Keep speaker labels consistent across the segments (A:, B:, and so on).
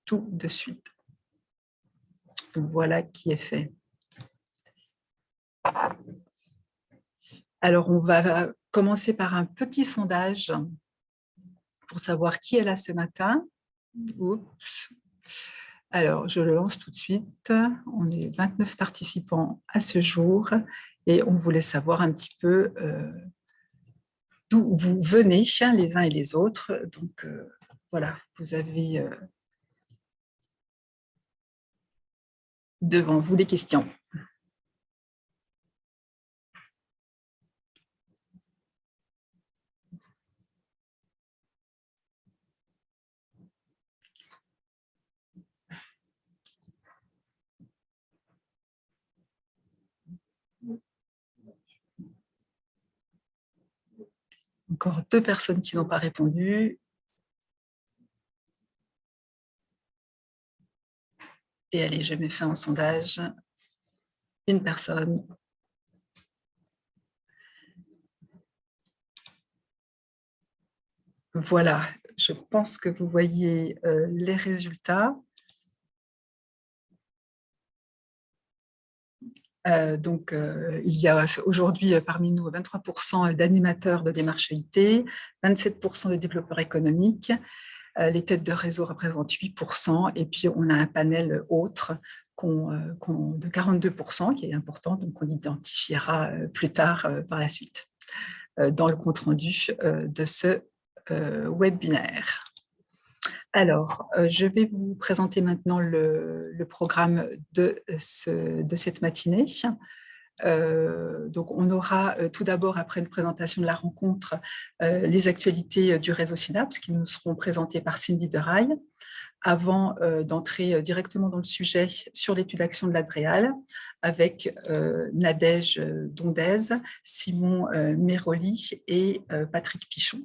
A: tout de suite. Voilà qui est fait. Alors, on va commencer par un petit sondage pour savoir qui est là ce matin. Oups. Alors, je le lance tout de suite. On est 29 participants à ce jour et on voulait savoir un petit peu d'où vous venez, les uns et les autres. Donc, voilà, vous avez devant vous les questions. Encore 2 personnes qui n'ont pas répondu. Et allez, je mets fin au sondage. Une personne. Voilà, je pense que vous voyez les résultats. Donc, il y a aujourd'hui parmi nous 23% d'animateurs de démarche EIT, 27% de développeurs économiques. Les têtes de réseau représentent 8%, et puis on a un panel autre de 42%, qui est important, donc on identifiera plus tard par la suite dans le compte-rendu de ce webinaire. Alors, je vais vous présenter maintenant le programme de cette matinée. Donc, on aura tout d'abord, après une présentation de la rencontre, les actualités du réseau Synapse qui nous seront présentées par Cindy Deraille, avant d'entrer directement dans le sujet sur l'étude d'action de l'Adréal avec Nadège Dondez, Simon Méroli et Patrick Pichon.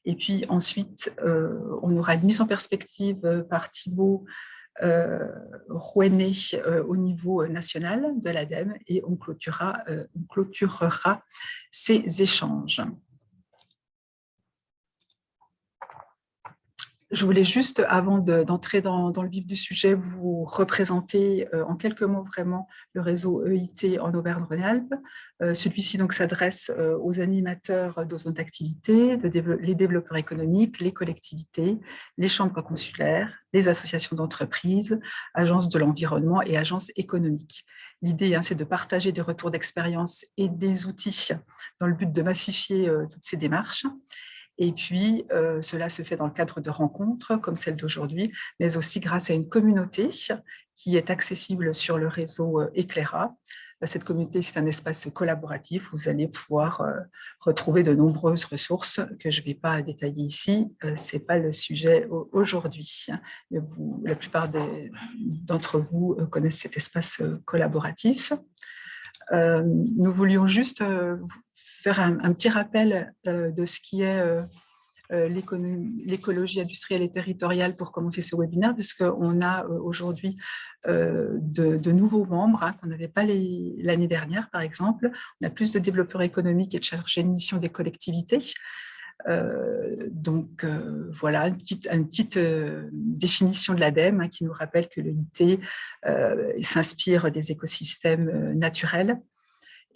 A: Et puis ensuite, on aura une mise en perspective par Thibaut Rouenet au niveau national de l'ADEME et on clôturera ces échanges. Je voulais juste, avant d'entrer dans le vif du sujet, vous représenter en quelques mots vraiment le réseau EIT en Auvergne-Rhône-Alpes. Celui-ci donc s'adresse aux animateurs de zones d'activité, les développeurs économiques, les collectivités, les chambres consulaires, les associations d'entreprises, agences de l'environnement et agences économiques. L'idée, c'est de partager des retours d'expérience et des outils dans le but de massifier toutes ces démarches. Et puis, cela se fait dans le cadre de rencontres comme celle d'aujourd'hui, mais aussi grâce à une communauté qui est accessible sur le réseau Éclaira. Cette communauté, c'est un espace collaboratif où vous allez pouvoir retrouver de nombreuses ressources que je ne vais pas détailler ici. Ce n'est pas le sujet aujourd'hui. La plupart d'entre vous connaissent cet espace collaboratif. Nous voulions juste faire un petit rappel de ce qui est l'écologie industrielle et territoriale pour commencer ce webinaire, puisqu'on a aujourd'hui de nouveaux membres qu'on n'avait pas l'année dernière, par exemple. On a plus de développeurs économiques et de chargés de mission des collectivités. Donc voilà, une petite définition de l'ADEME qui nous rappelle que l'EIT s'inspire des écosystèmes naturels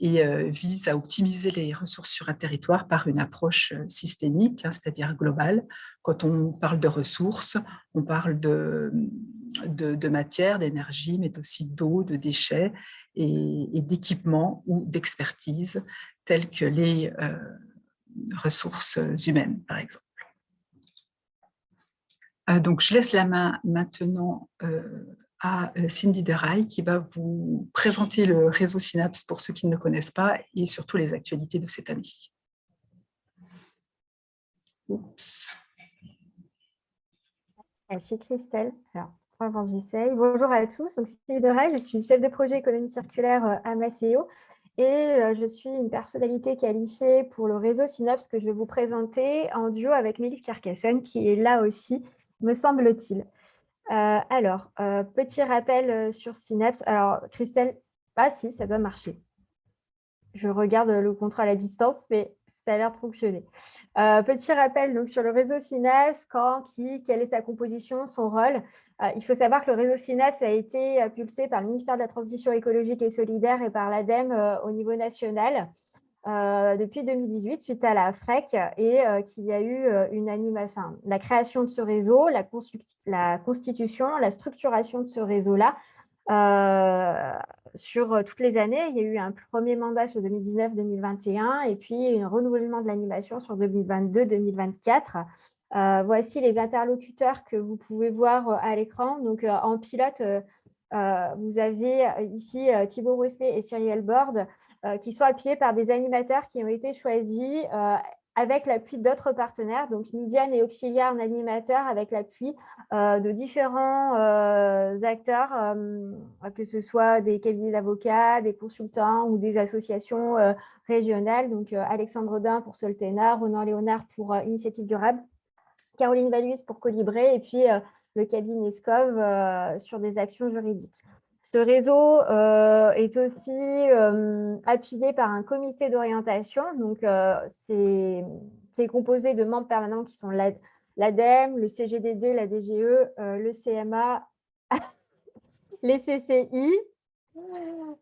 A: et vise à optimiser les ressources sur un territoire par une approche systémique, c'est-à-dire globale. Quand on parle de ressources, on parle de matière, d'énergie, mais aussi d'eau, de déchets et d'équipements ou d'expertise, telles que les ressources humaines, par exemple. Donc, je laisse la main maintenant à Cindy Deraille qui va vous présenter le réseau Synapse pour ceux qui ne le connaissent pas et surtout les actualités de cette année. Oups.
B: Merci Christelle. Alors, avant j'essaye. Bonjour à tous, donc Cindy Deraille, je suis chef de projet économie circulaire à Maceo et je suis une personnalité qualifiée pour le réseau Synapse que je vais vous présenter en duo avec Mélisse Carcassonne qui est là aussi, me semble-t-il. Alors, petit rappel sur Synapse. Alors, Christelle, si, ça doit marcher. Je regarde le contrôle à distance, mais ça a l'air de fonctionner. Petit rappel donc, sur le réseau Synapse, quand, qui, quelle est sa composition, son rôle. Il faut savoir que le réseau Synapse a été impulsé par le ministère de la Transition écologique et solidaire et par l'ADEME au niveau national. Depuis 2018, suite à la FREC, et qu'il y a eu une animation, la création de ce réseau, la constitution, la structuration de ce réseau-là. Sur toutes les années, il y a eu un premier mandat sur 2019-2021 et puis un renouvellement de l'animation sur 2022-2024. Voici les interlocuteurs que vous pouvez voir à l'écran. Donc, en pilote, vous avez ici Thibaut Wesley et Cyrielle Borde qui sont appuyés par des animateurs qui ont été choisis avec l'appui d'autres partenaires, donc Midiane et Auxiliaire en animateur, avec l'appui de différents acteurs, que ce soit des cabinets d'avocats, des consultants ou des associations régionales. Donc Alexandre Dain pour Soltena, Ronan Léonard pour Initiative Durable, Caroline Valuis pour Colibré, et puis le cabinet SCOV sur des actions juridiques. Ce réseau est aussi appuyé par un comité d'orientation, donc qui est composé de membres permanents qui sont l'ADEME, le CGDD, la DGE, le CMA, les CCI,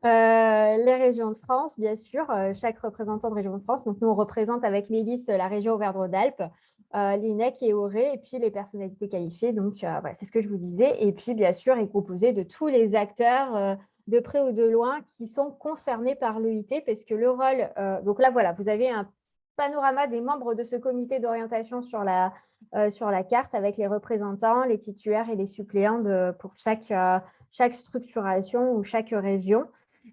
B: les régions de France, bien sûr, chaque représentant de région de France. Donc, nous, on représente avec Mélisse la région Auvergne-Rhône-Alpes, l'INEC et Auré, et puis les personnalités qualifiées. Donc, voilà, c'est ce que je vous disais. Et puis, bien sûr, est composé de tous les acteurs de près ou de loin qui sont concernés par l'EIT, parce que le rôle… donc là, voilà, vous avez un panorama des membres de ce comité d'orientation sur la carte avec les représentants, les titulaires et les suppléants pour chaque structuration ou chaque région.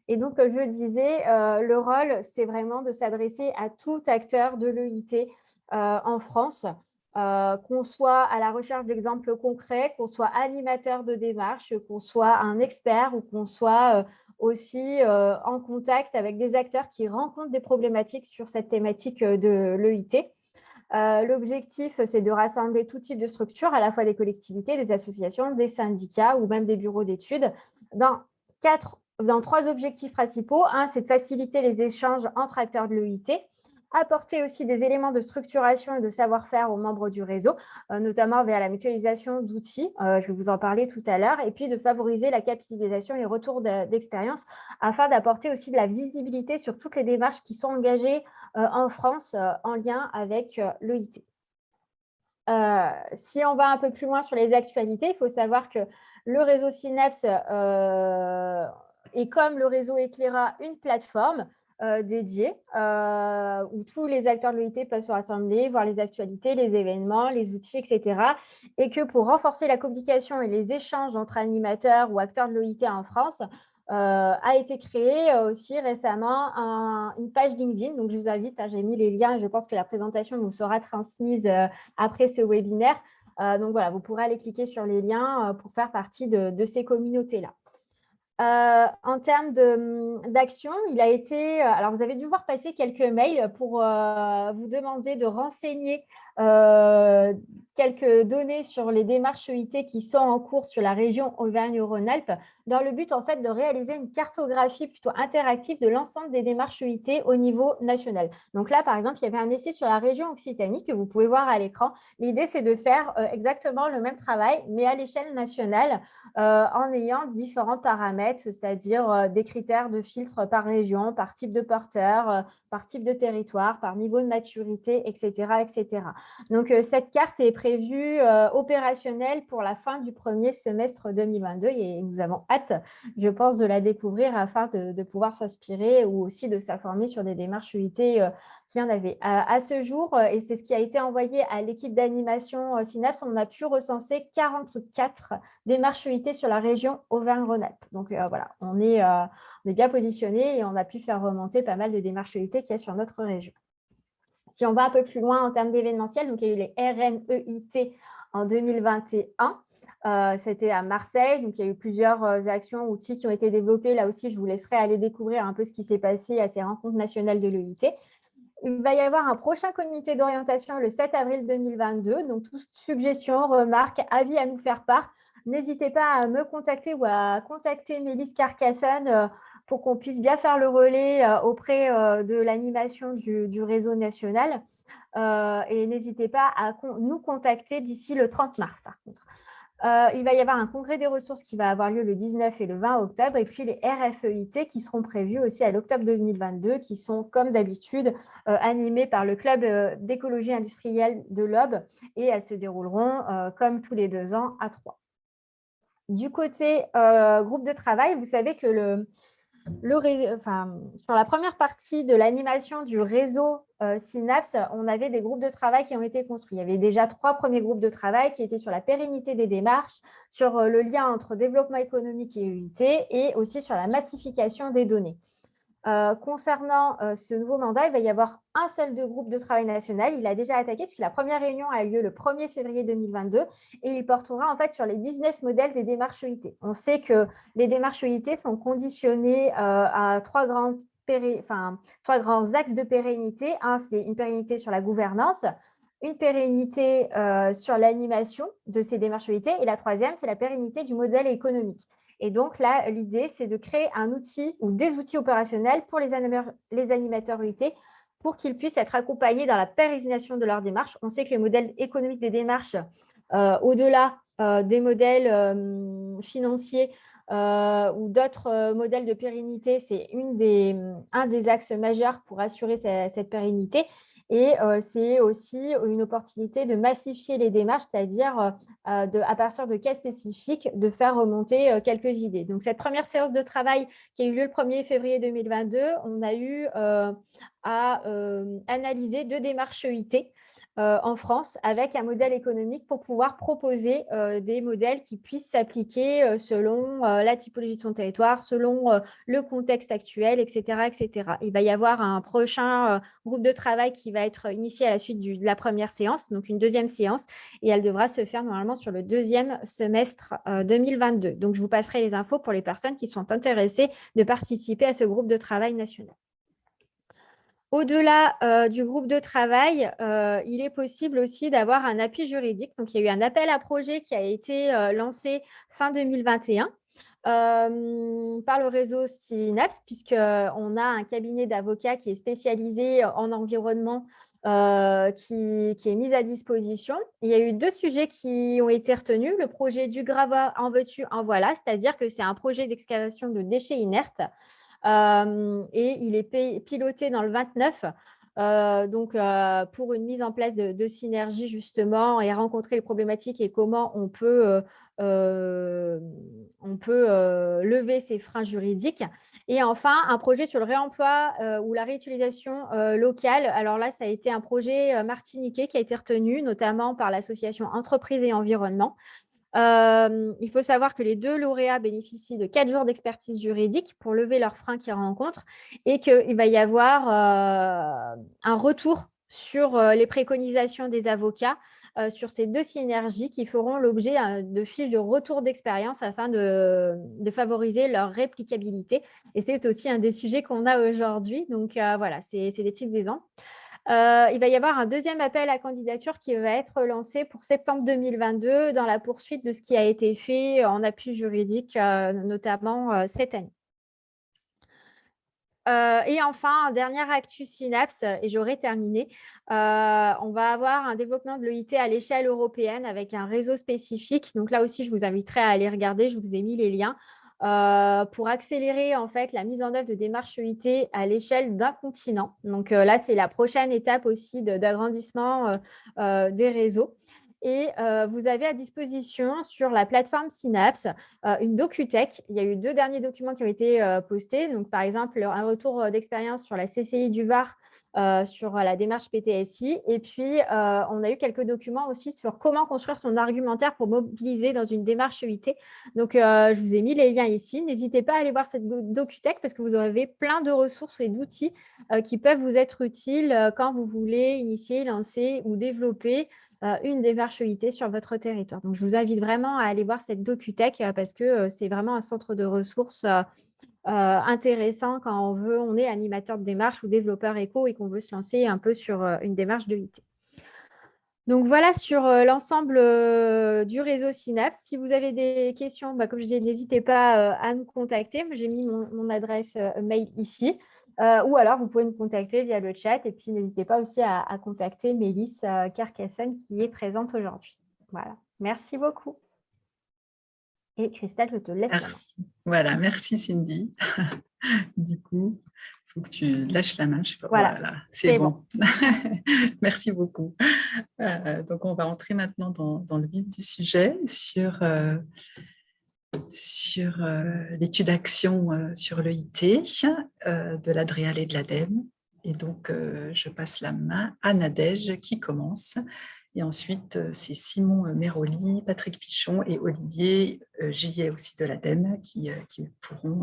B: Et donc, je disais, le rôle, c'est vraiment de s'adresser à tout acteur de l'EIT en France, qu'on soit à la recherche d'exemples concrets, qu'on soit animateur de démarche, qu'on soit un expert ou qu'on soit aussi en contact avec des acteurs qui rencontrent des problématiques sur cette thématique de l'EIT. L'objectif, c'est de rassembler tout type de structures, à la fois des collectivités, des associations, des syndicats ou même des bureaux d'études, dans 3 objectifs principaux. Un, c'est de faciliter les échanges entre acteurs de l'EIT, apporter aussi des éléments de structuration et de savoir-faire aux membres du réseau, notamment via la mutualisation d'outils, je vais vous en parler tout à l'heure, et puis de favoriser la capitalisation et le retour d'expérience afin d'apporter aussi de la visibilité sur toutes les démarches qui sont engagées en France en lien avec l'EIT. Si on va un peu plus loin sur les actualités, il faut savoir que le réseau Synapse est, comme le réseau Éclaira, une plateforme dédiée où tous les acteurs de l'EIT peuvent se rassembler, voir les actualités, les événements, les outils, etc. Et que pour renforcer la communication et les échanges entre animateurs ou acteurs de l'EIT en France, a été créée aussi récemment une page LinkedIn. Donc, je vous invite, j'ai mis les liens, je pense que la présentation vous sera transmise après ce webinaire. Donc, voilà, vous pourrez aller cliquer sur les liens pour faire partie de ces communautés-là. En termes d'action, il a été… alors, vous avez dû voir passer quelques mails pour vous demander de renseigner quelques données sur les démarches EIT qui sont en cours sur la région Auvergne-Rhône-Alpes, dans le but, en fait, de réaliser une cartographie plutôt interactive de l'ensemble des démarches EIT au niveau national. Donc là, par exemple, il y avait un essai sur la région Occitanie que vous pouvez voir à l'écran. L'idée, c'est de faire exactement le même travail, mais à l'échelle nationale, en ayant différents paramètres, c'est-à-dire des critères de filtre par région, par type de porteur, par type de territoire, par niveau de maturité, etc. etc. Donc, cette carte est prévue opérationnelle pour la fin du premier semestre 2022 et nous avons hâte, je pense, de la découvrir afin de pouvoir s'inspirer ou aussi de s'informer sur des démarches EIT qui en avaient. À ce jour, et c'est ce qui a été envoyé à l'équipe d'animation Synapse, on a pu recenser 44 démarches EIT sur la région Auvergne-Rhône-Alpes. Donc, voilà, on est bien positionné et on a pu faire remonter pas mal de démarches EIT qu'il y a sur notre région. Si on va un peu plus loin en termes d'événementiel, donc il y a eu les RNEIT en 2021. C'était à Marseille, donc il y a eu plusieurs actions, outils qui ont été développés. Là aussi, je vous laisserai aller découvrir un peu ce qui s'est passé à ces rencontres nationales de l'EIT. Il va y avoir un prochain comité d'orientation le 7 avril 2022. Donc, toutes suggestions, remarques, avis à nous faire part. N'hésitez pas à me contacter ou à contacter Mélisse Carcassonne pour qu'on puisse bien faire le relais auprès de l'animation du réseau national. Et n'hésitez pas à nous contacter d'ici le 30 mars, par contre. Il va y avoir un congrès des ressources qui va avoir lieu le 19 et le 20 octobre, et puis les RFEIT qui seront prévus aussi à l'octobre 2022, qui sont, comme d'habitude, animés par le club d'écologie industrielle de l'Aube, et elles se dérouleront, comme tous les 2 ans, à Troyes. Du côté groupe de travail, vous savez que sur la première partie de l'animation du réseau Synapse, on avait des groupes de travail qui ont été construits. Il y avait déjà 3 premiers groupes de travail qui étaient sur la pérennité des démarches, sur le lien entre développement économique et UIT, et aussi sur la massification des données. Concernant ce nouveau mandat, il va y avoir un seul groupe de travail national. Il a déjà attaqué puisque la première réunion a eu lieu le 1er février 2022 et il portera en fait sur les business models des démarches EIT. On sait que les démarches EIT sont conditionnées à 3 grands axes de pérennité. Un, c'est une pérennité sur la gouvernance, une pérennité sur l'animation de ces démarches EIT et la troisième, c'est la pérennité du modèle économique. Et donc là, l'idée, c'est de créer un outil ou des outils opérationnels pour les animateurs UIT pour qu'ils puissent être accompagnés dans la pérennisation de leur démarche. On sait que les modèles économiques des démarches, au-delà des modèles financiers ou d'autres modèles de pérennité, c'est un des axes majeurs pour assurer cette pérennité. Et c'est aussi une opportunité de massifier les démarches, c'est-à-dire à partir de cas spécifiques, de faire remonter quelques idées. Donc, cette première séance de travail qui a eu lieu le 1er février 2022, on a eu à analyser 2 démarches EIT en France avec un modèle économique pour pouvoir proposer des modèles qui puissent s'appliquer selon la typologie de son territoire, selon le contexte actuel, etc., etc. Il va y avoir un prochain groupe de travail qui va être initié à la suite de la première séance, donc une deuxième séance, et elle devra se faire normalement sur le 2e semestre 2022. Donc, je vous passerai les infos pour les personnes qui sont intéressées de participer à ce groupe de travail national. Au-delà du groupe de travail, il est possible aussi d'avoir un appui juridique. Donc, il y a eu un appel à projet qui a été lancé fin 2021 par le réseau Synapse, puisqu'on a un cabinet d'avocats qui est spécialisé en environnement qui est mis à disposition. Il y a eu 2 sujets qui ont été retenus. Le projet du gravat en veux-tu, en voilà, c'est-à-dire que c'est un projet d'excavation de déchets inertes. Et il est piloté dans le 29, pour une mise en place de synergie justement et rencontrer les problématiques et comment on peut lever ces freins juridiques. Et enfin, un projet sur le réemploi ou la réutilisation locale. Alors là, ça a été un projet martiniquais qui a été retenu, notamment par l'association Entreprises et Environnement. Il faut savoir que les 2 lauréats bénéficient de 4 jours d'expertise juridique pour lever leurs freins qu'ils rencontrent et qu'il va y avoir un retour sur les préconisations des avocats sur ces 2 synergies qui feront l'objet de fiches de retour d'expérience afin de favoriser leur réplicabilité. Et c'est aussi un des sujets qu'on a aujourd'hui. Donc voilà, c'est des types d'exemples. Il va y avoir un 2e appel à candidature qui va être lancé pour septembre 2022 dans la poursuite de ce qui a été fait en appui juridique, notamment cette année. Et enfin, un dernier actu Synapse, et j'aurai terminé. On va avoir un développement de l'EIT à l'échelle européenne avec un réseau spécifique. Donc là aussi, je vous inviterai à aller regarder, je vous ai mis les liens. Pour accélérer en fait la mise en œuvre de démarches EIT à l'échelle d'un continent. Donc là, c'est la prochaine étape aussi d'agrandissement des réseaux. Et vous avez à disposition sur la plateforme Synapse une DocuTech. Il y a eu 2 derniers documents qui ont été postés. Donc, par exemple, un retour d'expérience sur la CCI du Var, sur la démarche PTSI. Et puis, on a eu quelques documents aussi sur comment construire son argumentaire pour mobiliser dans une démarche EIT. Donc, je vous ai mis les liens ici. N'hésitez pas à aller voir cette DocuTech parce que vous avez plein de ressources et d'outils qui peuvent vous être utiles quand vous voulez initier, lancer ou développer une démarche EIT sur votre territoire. Donc, je vous invite vraiment à aller voir cette DocuTech parce que c'est vraiment un centre de ressources intéressant quand on est animateur de démarche ou développeur éco et qu'on veut se lancer un peu sur une démarche d'EIT. Donc voilà sur l'ensemble du réseau Synapse. Si vous avez des questions, comme je disais, n'hésitez pas à nous contacter. J'ai mis mon adresse mail ici. Ou alors, vous pouvez nous contacter via le chat. Et puis, n'hésitez pas aussi à contacter Mélisse Carcassonne qui est présente aujourd'hui. Voilà. Merci beaucoup. Et Christelle, je te laisse la main.
A: Merci. Voilà, merci Cindy. Du coup, il faut que tu lâches la main. Je sais pas. Voilà, c'est bon. Merci beaucoup. Donc, on va entrer maintenant dans le vif du sujet sur l'étude d'action sur l'EIT de l'Adréal et de l'ADEME. Et donc, je passe la main à Nadège qui commence. Et ensuite, c'est Simon Méroli, Patrick Pichon et Olivier Gillet aussi de l'ADEME qui pourront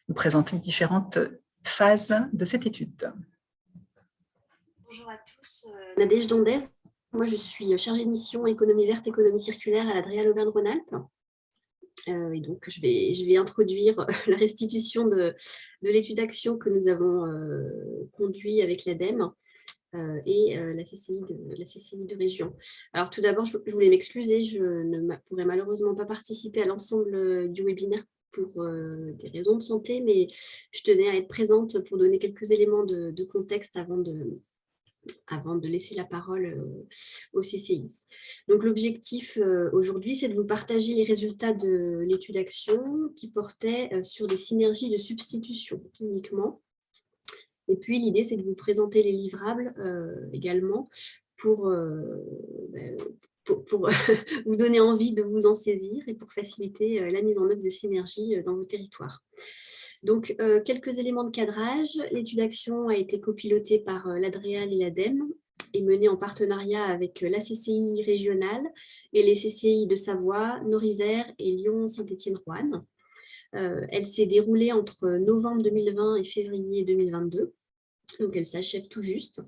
A: nous présenter différentes phases de cette étude.
C: Bonjour à tous, Nadège Dondez. Moi, je suis chargée de mission économie verte, économie circulaire à l'Adréal Auvergne-Rhône-Alpes. Et donc, je vais introduire la restitution de l'étude d'action que nous avons conduite avec l'ADEME et la CCI de région. Alors, tout d'abord, je voulais m'excuser, je ne pourrai malheureusement pas participer à l'ensemble du webinaire pour des raisons de santé, mais je tenais à être présente pour donner quelques éléments de contexte avant de laisser la parole au CCI. Donc l'objectif aujourd'hui, c'est de vous partager les résultats de l'étude d'action qui portait sur des synergies de substitution uniquement. Et puis l'idée, c'est de vous présenter les livrables également pour vous donner envie de vous en saisir et pour faciliter la mise en œuvre de synergies dans vos territoires. Donc, quelques éléments de cadrage. L'étude d'action a été copilotée par l'Adréal et l'ADEME et menée en partenariat avec la CCI régionale et les CCI de Savoie, Nord-Isère et Lyon-Saint-Étienne-Roanne. Elle s'est déroulée entre novembre 2020 et février 2022. Donc, elle s'achève tout juste.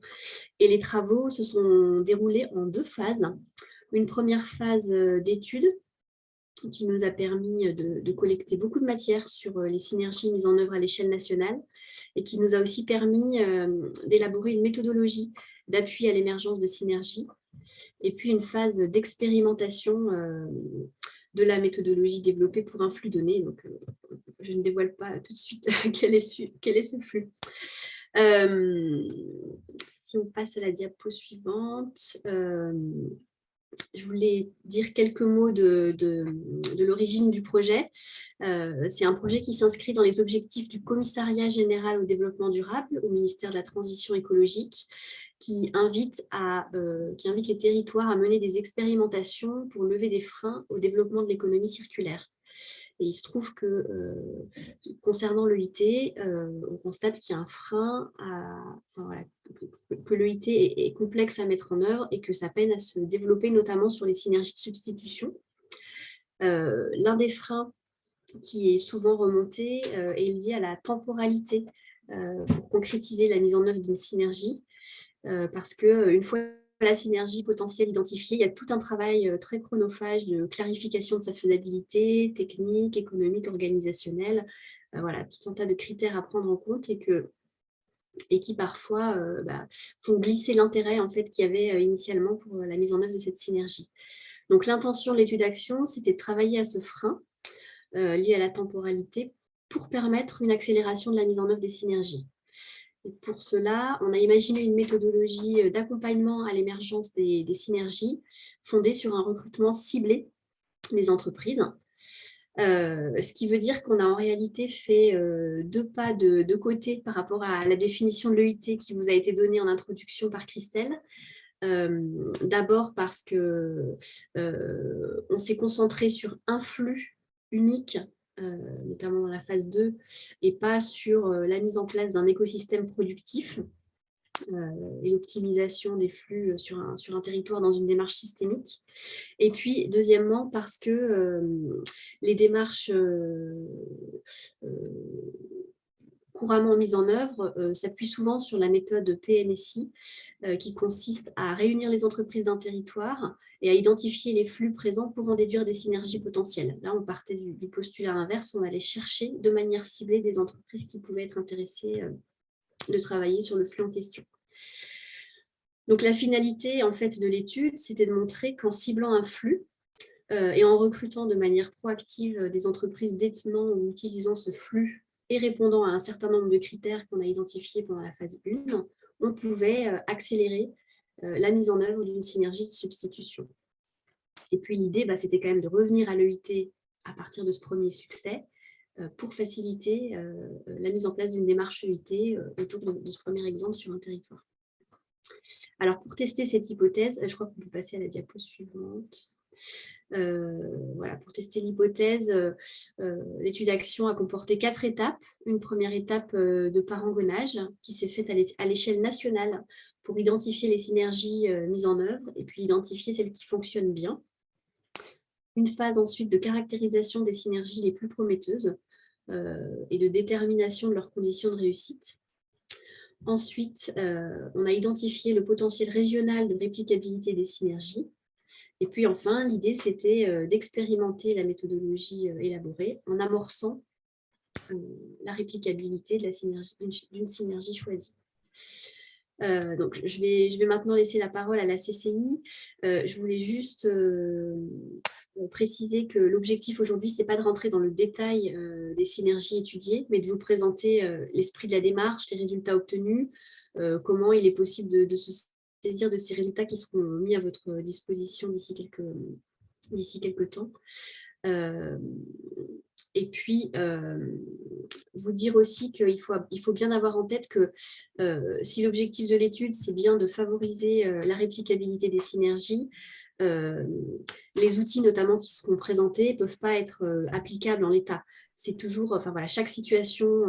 C: Et les travaux se sont déroulés en 2 phases. Une première phase d'étude qui nous a permis de collecter beaucoup de matière sur les synergies mises en œuvre à l'échelle nationale et qui nous a aussi permis d'élaborer une méthodologie d'appui à l'émergence de synergies. Et puis une phase d'expérimentation de la méthodologie développée pour un flux donné. Donc, je ne dévoile pas tout de suite quel est ce flux. Si on passe à la diapo suivante, je voulais dire quelques mots de l'origine du projet. C'est un projet qui s'inscrit dans les objectifs du Commissariat général au développement durable au ministère de la Transition écologique, qui invite les territoires à mener des expérimentations pour lever des freins au développement de l'économie circulaire. Et il se trouve que, concernant l'EIT, on constate qu'il y a un frein, que l'EIT est complexe à mettre en œuvre et que ça peine à se développer, notamment sur les synergies de substitution. L'un des freins qui est souvent remonté est lié à la temporalité pour concrétiser la mise en œuvre d'une synergie, parce qu'une fois la synergie potentielle identifiée, il y a tout un travail très chronophage de clarification de sa faisabilité, technique, économique, organisationnelle, voilà, tout un tas de critères à prendre en compte et qui parfois font glisser l'intérêt en fait, qu'il y avait initialement pour la mise en œuvre de cette synergie. Donc l'intention de l'étude d'action, c'était de travailler à ce frein lié à la temporalité pour permettre une accélération de la mise en œuvre des synergies. Et pour cela, on a imaginé une méthodologie d'accompagnement à l'émergence des synergies fondée sur un recrutement ciblé des entreprises. Ce qui veut dire qu'on a en réalité fait 2 pas de côté par rapport à la définition de l'EIT qui vous a été donnée en introduction par Christelle. D'abord parce qu'on s'est concentré sur un flux unique, notamment dans la phase 2, et pas sur la mise en place d'un écosystème productif et l'optimisation des flux sur un territoire dans une démarche systémique. Et puis, deuxièmement, parce que les démarches couramment mises en œuvre s'appuient souvent sur la méthode PNSI qui consiste à réunir les entreprises d'un territoire et à identifier les flux présents pour en déduire des synergies potentielles. Là, on partait du postulat inverse, on allait chercher de manière ciblée des entreprises qui pouvaient être intéressées de travailler sur le flux en question. Donc, la finalité en fait, de l'étude, c'était de montrer qu'en ciblant un flux et en recrutant de manière proactive des entreprises détenant ou utilisant ce flux et répondant à un certain nombre de critères qu'on a identifiés pendant la phase 1, on pouvait accélérer la mise en œuvre d'une synergie de substitution. Et puis l'idée, c'était quand même de revenir à l'EIT à partir de ce premier succès pour faciliter la mise en place d'une démarche EIT autour de ce premier exemple sur un territoire. Alors, pour tester cette hypothèse, je crois qu'on peut passer à la diapo suivante. Voilà, pour tester l'hypothèse, l'étude d'action a comporté 4 étapes. Une première étape de parangonnage qui s'est faite à l'échelle nationale pour identifier les synergies mises en œuvre et puis identifier celles qui fonctionnent bien. Une phase ensuite de caractérisation des synergies les plus prometteuses et de détermination de leurs conditions de réussite. Ensuite, on a identifié le potentiel régional de réplicabilité des synergies. Et puis enfin, l'idée, c'était d'expérimenter la méthodologie élaborée en amorçant la réplicabilité d'une synergie choisie. Donc, je vais maintenant laisser la parole à la CCI. Je voulais juste préciser que l'objectif aujourd'hui, ce n'est pas de rentrer dans le détail des synergies étudiées, mais de vous présenter l'esprit de la démarche, les résultats obtenus, comment il est possible de se saisir de ces résultats qui seront mis à votre disposition d'ici quelques temps. Et puis, vous dire aussi qu'il faut bien avoir en tête que si l'objectif de l'étude, c'est bien de favoriser la réplicabilité des synergies, les outils notamment qui seront présentés ne peuvent pas être applicables en l'état. C'est toujours, chaque situation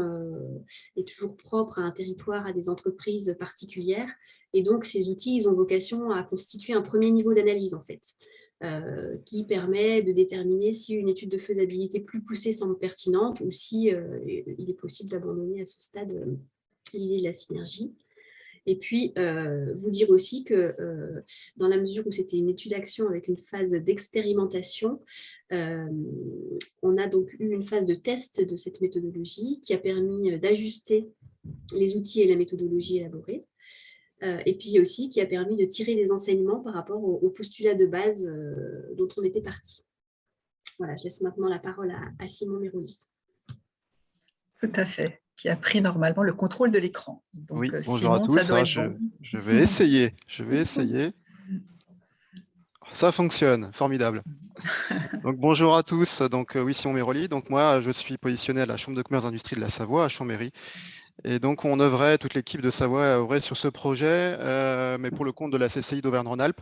C: est toujours propre à un territoire, à des entreprises particulières. Et donc, ces outils, ils ont vocation à constituer un premier niveau d'analyse, en fait, qui permet de déterminer si une étude de faisabilité plus poussée semble pertinente ou si il est possible d'abandonner à ce stade l'idée de la synergie. Et puis, vous dire aussi que dans la mesure où c'était une étude d'action avec une phase d'expérimentation, on a donc eu une phase de test de cette méthodologie qui a permis d'ajuster les outils et la méthodologie élaborée. Et puis aussi qui a permis de tirer des enseignements par rapport au postulat de base dont on était parti. Voilà, je laisse maintenant la parole à Simon Méroli.
A: Tout à fait, qui a pris normalement le contrôle de l'écran. Donc,
D: oui, bonjour
A: Simon,
D: à tous.
A: ça doit être bon.
D: Je vais essayer. Ça fonctionne, formidable. Donc, bonjour à tous. Donc, oui, Simon Méroli. Donc, moi, je suis positionné à la Chambre de commerce et d'industrie de la Savoie, à Chambéry. Et donc, on œuvrait, toute l'équipe de Savoie œuvrait sur ce projet, mais pour le compte de la CCI d'Auvergne-Rhône-Alpes.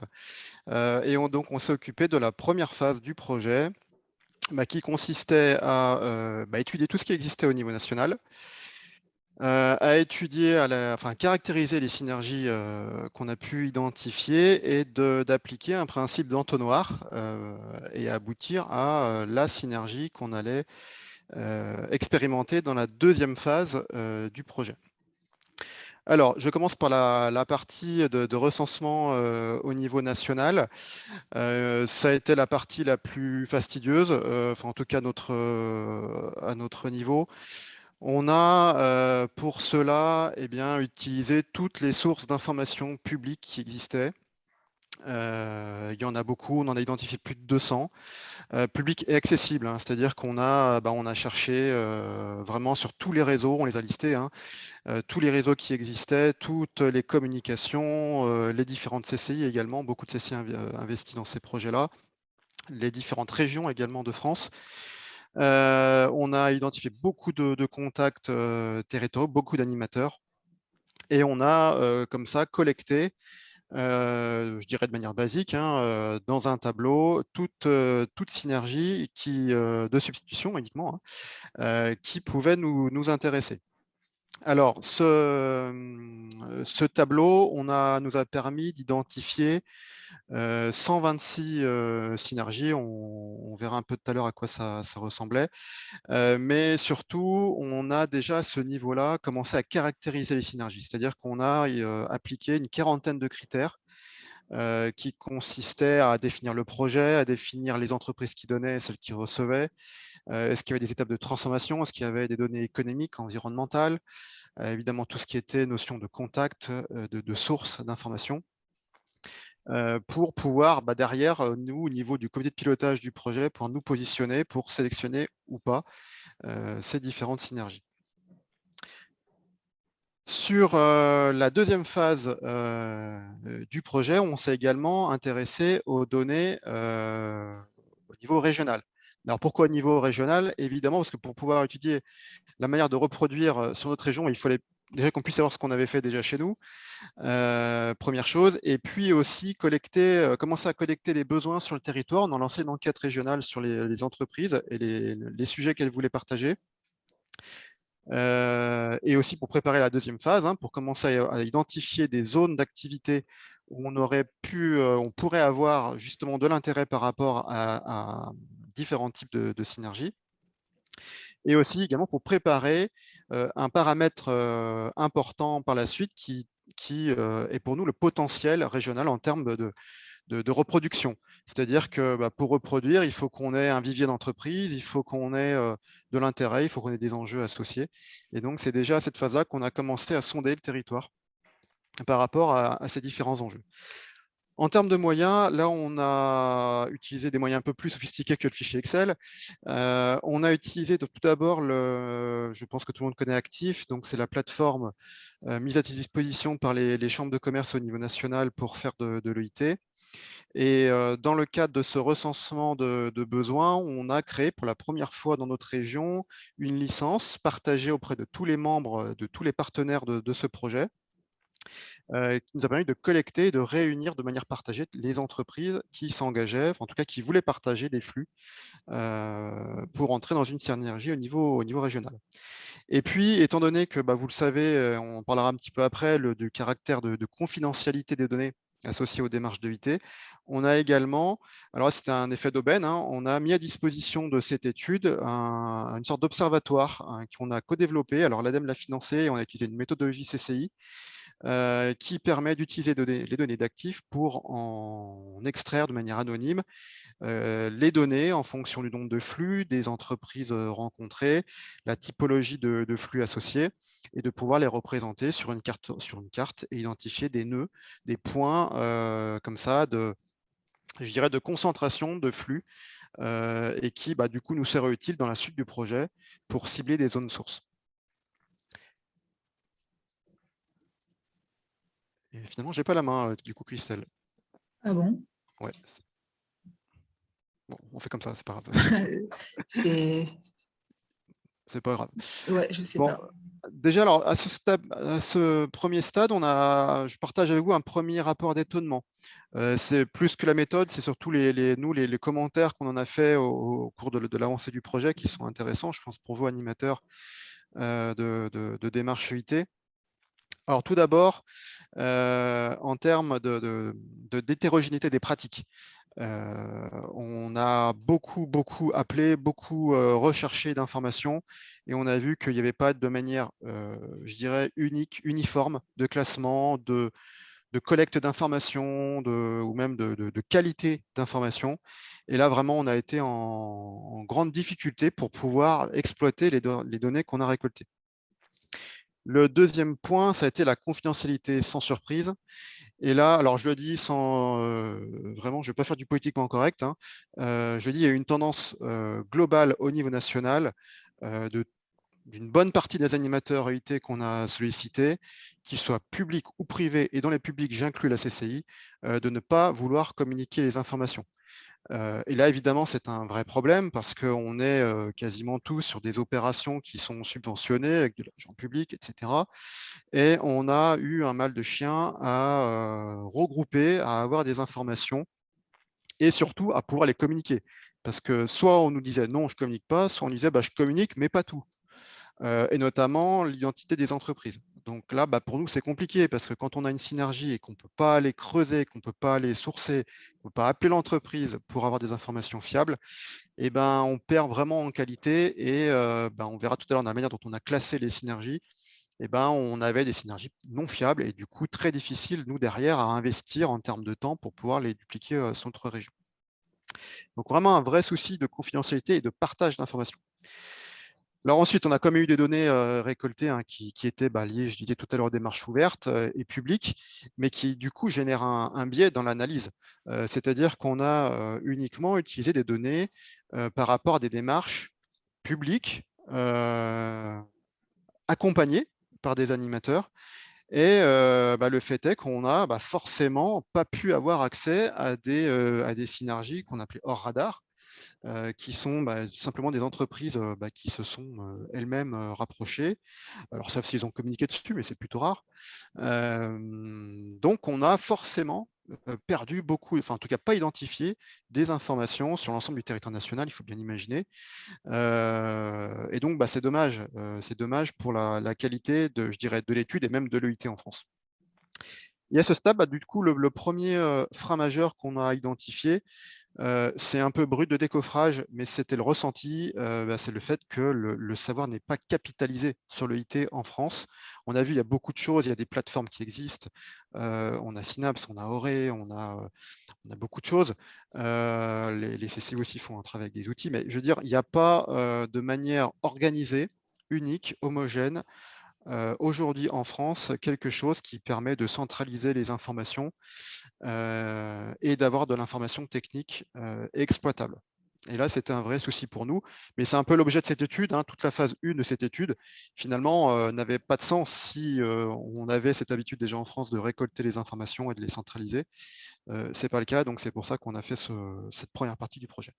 D: Et donc, on s'est occupé de la première phase du projet, qui consistait à étudier tout ce qui existait au niveau national, à étudier, caractériser les synergies qu'on a pu identifier et d'appliquer un principe d'entonnoir et aboutir à la synergie qu'on allait expérimenter dans la deuxième phase du projet. Alors, je commence par la partie de recensement au niveau national. Ça a été la partie la plus fastidieuse, en tout cas à notre niveau. On a pour cela utilisé toutes les sources d'informations publiques qui existaient. Il y en a beaucoup, on en a identifié plus de 200, publics et accessibles, hein, c'est-à-dire qu'on a, on a cherché vraiment sur tous les réseaux, on les a listés, hein, tous les réseaux qui existaient, toutes les communications, les différentes CCI également, beaucoup de CCI investis dans ces projets-là, les différentes régions également de France. On a identifié beaucoup de contacts territoriaux, beaucoup d'animateurs, et on a comme ça collecté, je dirais de manière basique, hein, dans un tableau, toute synergie de substitution uniquement, hein, qui pouvait nous intéresser. Alors, ce tableau nous a permis d'identifier 126 synergies. On verra un peu tout à l'heure à quoi ça ressemblait. Mais surtout, on a déjà à ce niveau-là commencé à caractériser les synergies. C'est-à-dire qu'on a appliqué une quarantaine de critères qui consistaient à définir le projet, à définir les entreprises qui donnaient et celles qui recevaient. Est-ce qu'il y avait des étapes de transformation? Est-ce qu'il y avait des données économiques, environnementales? Évidemment, tout ce qui était notion de contact, de source d'information. pour pouvoir, derrière, nous, au niveau du comité de pilotage du projet, pour nous positionner, pour sélectionner ou pas ces différentes synergies. Sur la deuxième phase du projet, on s'est également intéressé aux données au niveau régional. Alors pourquoi au niveau régional? Évidemment, parce que pour pouvoir étudier la manière de reproduire sur notre région, il fallait déjà qu'on puisse savoir ce qu'on avait fait déjà chez nous, première chose, et puis aussi commencer à collecter les besoins sur le territoire. On a lancé une enquête régionale sur les entreprises et les sujets qu'elles voulaient partager. Et aussi pour préparer la deuxième phase, pour commencer à identifier des zones d'activité où on pourrait avoir justement de l'intérêt par rapport à différents types de synergies. Et aussi également pour préparer un paramètre important par la suite qui est pour nous le potentiel régional en termes de reproduction. C'est-à-dire que pour reproduire, il faut qu'on ait un vivier d'entreprise, il faut qu'on ait de l'intérêt, il faut qu'on ait des enjeux associés. Et donc, c'est déjà à cette phase-là qu'on a commencé à sonder le territoire par rapport à ces différents enjeux. En termes de moyens, là, on a utilisé des moyens un peu plus sophistiqués que le fichier Excel. On a utilisé tout d'abord, je pense que tout le monde connaît Actif, donc c'est la plateforme mise à disposition par les chambres de commerce au niveau national pour faire de l'EIT. Et dans le cadre de ce recensement de besoins, on a créé pour la première fois dans notre région une licence partagée auprès de tous les membres, de tous les partenaires de ce projet, qui nous a permis de collecter et de réunir de manière partagée les entreprises qui s'engageaient, en tout cas qui voulaient partager des flux pour entrer dans une synergie au niveau régional. Et puis, étant donné que, vous le savez, on parlera un petit peu après, du caractère de confidentialité des données associées aux démarches d'EIT, on a également, alors c'était un effet d'aubaine, on a mis à disposition de cette étude une sorte d'observatoire qu'on a co-développé. Alors l'ADEME l'a financé, on a utilisé une méthodologie CCI qui permet d'utiliser les données d'actifs pour en extraire de manière anonyme les données en fonction du nombre de flux, des entreprises rencontrées, la typologie de flux associés, et de pouvoir les représenter sur une carte et identifier des nœuds, des points comme ça je dirais de concentration de flux et qui du coup nous sera utile dans la suite du projet pour cibler des zones sources. Et finalement, j'ai pas la main du coup, Christelle.
A: Ah bon?
D: Ouais. Bon, on fait comme ça, c'est pas grave.
A: C'est
D: pas grave.
A: Ouais, je sais
D: bon,
A: pas.
D: Déjà, alors, à ce premier stade, je partage avec vous un premier rapport d'étonnement. C'est plus que la méthode, c'est surtout les commentaires qu'on en a fait au cours de l'avancée du projet qui sont intéressants, je pense, pour vous, animateurs de démarche EIT. Alors, tout d'abord, en termes d'hétérogénéité des pratiques. On a beaucoup appelé, beaucoup recherché d'informations et on a vu qu'il n'y avait pas de manière, je dirais, uniforme de classement, de collecte d'informations ou même de qualité d'informations. Et là, vraiment, on a été en grande difficulté pour pouvoir exploiter les données qu'on a récoltées. Le deuxième point, ça a été la confidentialité sans surprise. Et là, alors je le dis sans vraiment, je ne vais pas faire du politiquement correct. Je dis il y a une tendance globale au niveau national d'une bonne partie des animateurs EIT qu'on a sollicités, qu'ils soient publics ou privés, et dans les publics, j'inclus la CCI, de ne pas vouloir communiquer les informations. Et là, évidemment, c'est un vrai problème parce qu'on est quasiment tous sur des opérations qui sont subventionnées avec de l'argent public, etc. Et on a eu un mal de chien à regrouper, à avoir des informations et surtout à pouvoir les communiquer. Parce que soit on nous disait non, je ne communique pas, soit on disait je communique, mais pas tout. Et notamment l'identité des entreprises. Donc là, pour nous, c'est compliqué parce que quand on a une synergie et qu'on ne peut pas aller creuser, qu'on ne peut pas aller sourcer, qu'on ne peut pas appeler l'entreprise pour avoir des informations fiables, on perd vraiment en qualité et on verra tout à l'heure dans la manière dont on a classé les synergies. On avait des synergies non fiables et du coup très difficiles, nous, derrière, à investir en termes de temps pour pouvoir les dupliquer sur notre région. Donc vraiment un vrai souci de confidentialité et de partage d'informations. Alors ensuite, on a quand même eu des données récoltées hein, qui étaient liées, je disais tout à l'heure, aux démarches ouvertes et publiques, mais qui du coup génèrent un biais dans l'analyse. C'est-à-dire qu'on a uniquement utilisé des données par rapport à des démarches publiques accompagnées par des animateurs. Et le fait est qu'on n'a forcément pas pu avoir accès à des synergies qu'on appelait hors radar, qui sont simplement des entreprises qui se sont elles-mêmes rapprochées. Alors, sauf s'ils ont communiqué dessus, mais c'est plutôt rare. Donc, on a forcément perdu beaucoup, enfin en tout cas pas identifié des informations sur l'ensemble du territoire national, il faut bien imaginer. Et donc, c'est dommage pour la qualité je dirais, de l'étude et même de l'EIT en France. Et à ce stade, du coup, le premier frein majeur qu'on a identifié, c'est un peu brut de décoffrage, mais c'était le ressenti, c'est le fait que le savoir n'est pas capitalisé sur l'EIT en France. On a vu, il y a beaucoup de choses, il y a des plateformes qui existent, on a Synapse, on a Auré, on a beaucoup de choses. Les CCI aussi font un travail avec des outils, mais je veux dire, il n'y a pas de manière organisée, unique, homogène, aujourd'hui en France, quelque chose qui permet de centraliser les informations et d'avoir de l'information technique exploitable. Et là, c'était un vrai souci pour nous, mais c'est un peu l'objet de cette étude. Hein. Toute la phase 1 de cette étude, finalement, n'avait pas de sens si on avait cette habitude déjà en France de récolter les informations et de les centraliser. Ce n'est pas le cas, donc c'est pour ça qu'on a fait cette première partie du projet.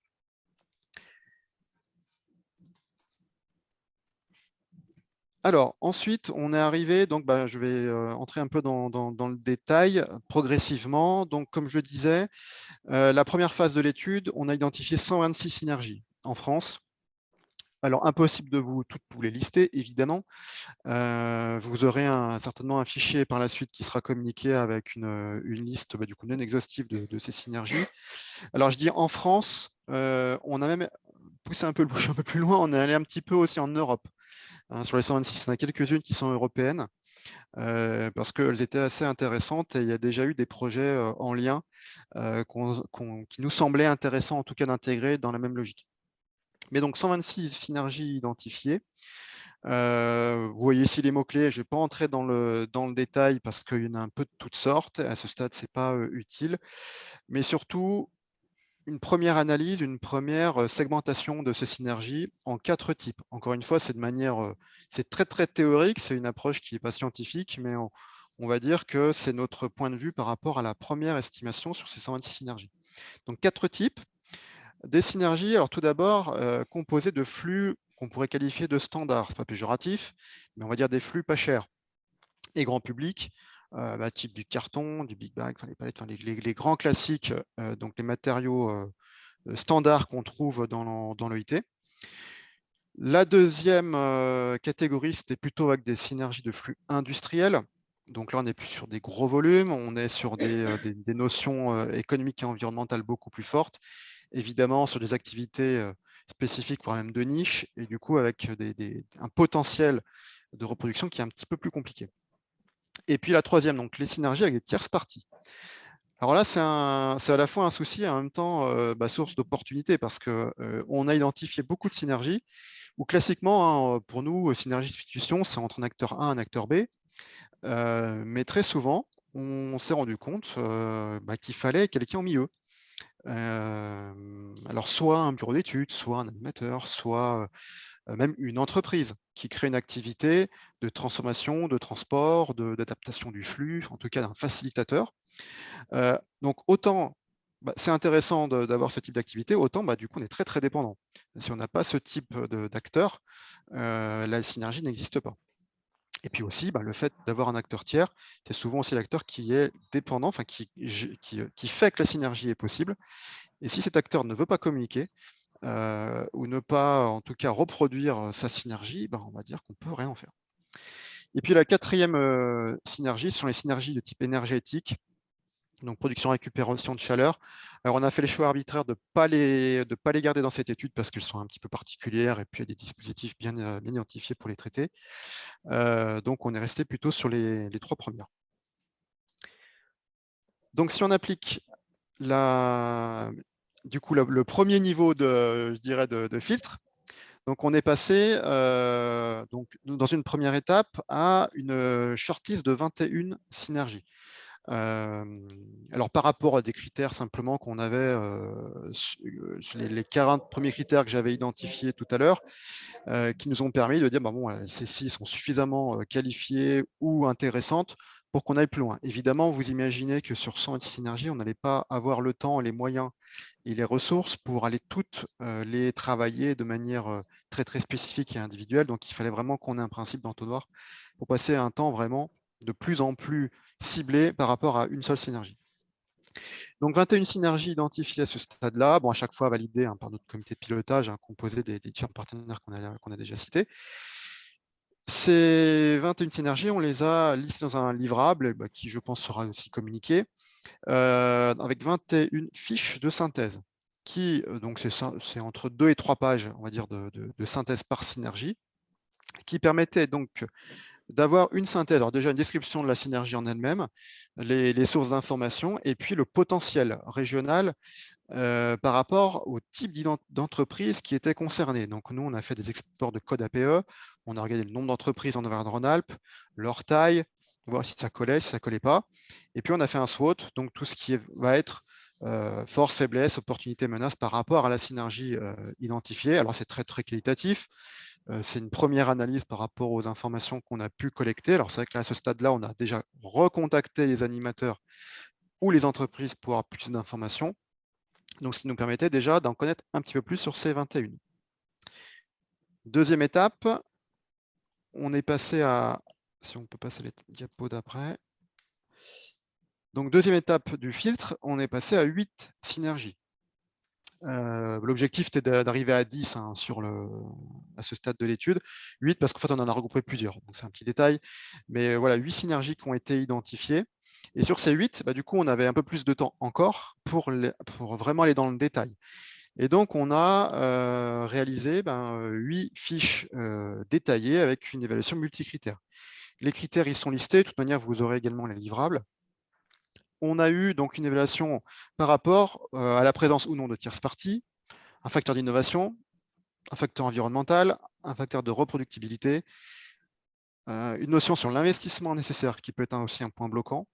D: Alors, ensuite, on est arrivé, donc je vais entrer un peu dans le détail progressivement. Donc, comme je le disais, la première phase de l'étude, on a identifié 126 synergies en France. Alors, impossible de vous les lister, évidemment. Vous aurez certainement un fichier par la suite qui sera communiqué avec une liste du coup non exhaustive de ces synergies. Alors, je dis en France, on a même poussé un peu le bouchon un peu plus loin, on est allé un petit peu aussi en Europe. Hein, sur les 126, il y en a quelques-unes qui sont européennes parce qu'elles étaient assez intéressantes et il y a déjà eu des projets en lien qui nous semblaient intéressants en tout cas d'intégrer dans la même logique. Mais donc 126 synergies identifiées. Vous voyez ici les mots-clés, je ne vais pas entrer dans le détail parce qu'il y en a un peu de toutes sortes. À ce stade, ce n'est pas utile. Mais surtout, une première analyse, une première segmentation de ces synergies en 4 types. Encore une fois, c'est c'est très très théorique, c'est une approche qui n'est pas scientifique, mais on va dire que c'est notre point de vue par rapport à la première estimation sur ces 126 synergies. Donc 4 types. Des synergies, alors tout d'abord, composées de flux qu'on pourrait qualifier de standards, c'est pas péjoratif, mais on va dire des flux pas chers et grand public, type du carton, du big bag, les palettes, les grands classiques, donc les matériaux standards qu'on trouve dans l'EIT. La deuxième catégorie, c'était plutôt avec des synergies de flux industriels. Donc là, on n'est plus sur des gros volumes, on est sur des notions économiques et environnementales beaucoup plus fortes, évidemment sur des activités spécifiques, voire même de niche, et du coup avec un potentiel de reproduction qui est un petit peu plus compliqué. Et puis la troisième, donc les synergies avec des tierces parties. Alors là, c'est à la fois un souci et en même temps source d'opportunité parce qu'on a identifié beaucoup de synergies où classiquement, hein, pour nous, synergie de substitution, c'est entre un acteur A et un acteur B. Mais très souvent, on s'est rendu compte qu'il fallait quelqu'un au milieu. Alors, soit un bureau d'études, soit un animateur, soit même une entreprise qui crée une activité de transformation, de transport, d'adaptation du flux, en tout cas d'un facilitateur. Donc, autant c'est intéressant d'avoir ce type d'activité, autant du coup, on est très, très dépendant. Si on n'a pas ce type d'acteur, la synergie n'existe pas. Et puis aussi, le fait d'avoir un acteur tiers, c'est souvent aussi l'acteur qui est dépendant, enfin qui fait que la synergie est possible. Et si cet acteur ne veut pas communiquer, ou ne pas, en tout cas, reproduire sa synergie, on va dire qu'on ne peut rien en faire. Et puis la quatrième synergie, ce sont les synergies de type énergétique, donc production récupération de chaleur. Alors on a fait le choix arbitraire de ne pas les garder dans cette étude parce qu'elles sont un petit peu particulières et puis il y a des dispositifs bien identifiés pour les traiter. Donc on est resté plutôt sur les 3 premières. Donc si on applique du coup le premier niveau de filtre, Donc, on est passé, donc, dans une première étape, à une shortlist de 21 synergies. Alors, par rapport à des critères simplement qu'on avait, les 40 premiers critères que j'avais identifiés tout à l'heure, qui nous ont permis de dire, bah, bon, celles-ci sont suffisamment qualifiées ou intéressantes pour qu'on aille plus loin. Évidemment, vous imaginez que sur 100 synergies, on n'allait pas avoir le temps, les moyens et les ressources pour aller toutes les travailler de manière très, très spécifique et individuelle. Donc, il fallait vraiment qu'on ait un principe d'entonnoir pour passer un temps vraiment de plus en plus ciblé par rapport à une seule synergie. Donc, 21 synergies identifiées à ce stade-là, bon, à chaque fois validées par notre comité de pilotage, composé des différents partenaires qu'on a déjà cités. Ces 21 synergies, on les a listées dans un livrable qui, je pense, sera aussi communiqué, avec 21 fiches de synthèse, qui, donc c'est entre 2 et 3 pages, on va dire, de synthèse par synergie, qui permettait donc d'avoir une synthèse, alors déjà une description de la synergie en elle-même, les sources d'information, et puis le potentiel régional par rapport au type d'entreprise qui était concernée. Donc, nous, on a fait des exports de code APE, on a regardé le nombre d'entreprises en Auvergne-Rhône-Alpes, leur taille, voir si ça collait, si ça ne collait pas. Et puis, on a fait un SWOT, donc tout ce qui va être force, faiblesse, opportunité, menace par rapport à la synergie identifiée. Alors, c'est très, très qualitatif. C'est une première analyse par rapport aux informations qu'on a pu collecter. Alors, c'est vrai que là, à ce stade-là, on a déjà recontacté les animateurs ou les entreprises pour avoir plus d'informations. Donc, ce qui nous permettait déjà d'en connaître un petit peu plus sur ces 21. Deuxième étape, on est passé à, si on peut passer les diapos d'après. Donc, deuxième étape du filtre, on est passé à 8 synergies. L'objectif était d'arriver à 10 à ce stade de l'étude. 8 parce qu'en fait, on en a regroupé plusieurs. Donc, c'est un petit détail. Mais voilà, 8 synergies qui ont été identifiées. Et sur ces 8, du coup, on avait un peu plus de temps encore pour vraiment aller dans le détail. Et donc, on a réalisé 8 fiches détaillées avec une évaluation multicritère. Les critères, ils sont listés. De toute manière, vous aurez également les livrables. On a eu donc une évaluation par rapport à la présence ou non de tierces parties, un facteur d'innovation, un facteur environnemental, un facteur de reproductibilité, une notion sur l'investissement nécessaire qui peut être aussi un point bloquant,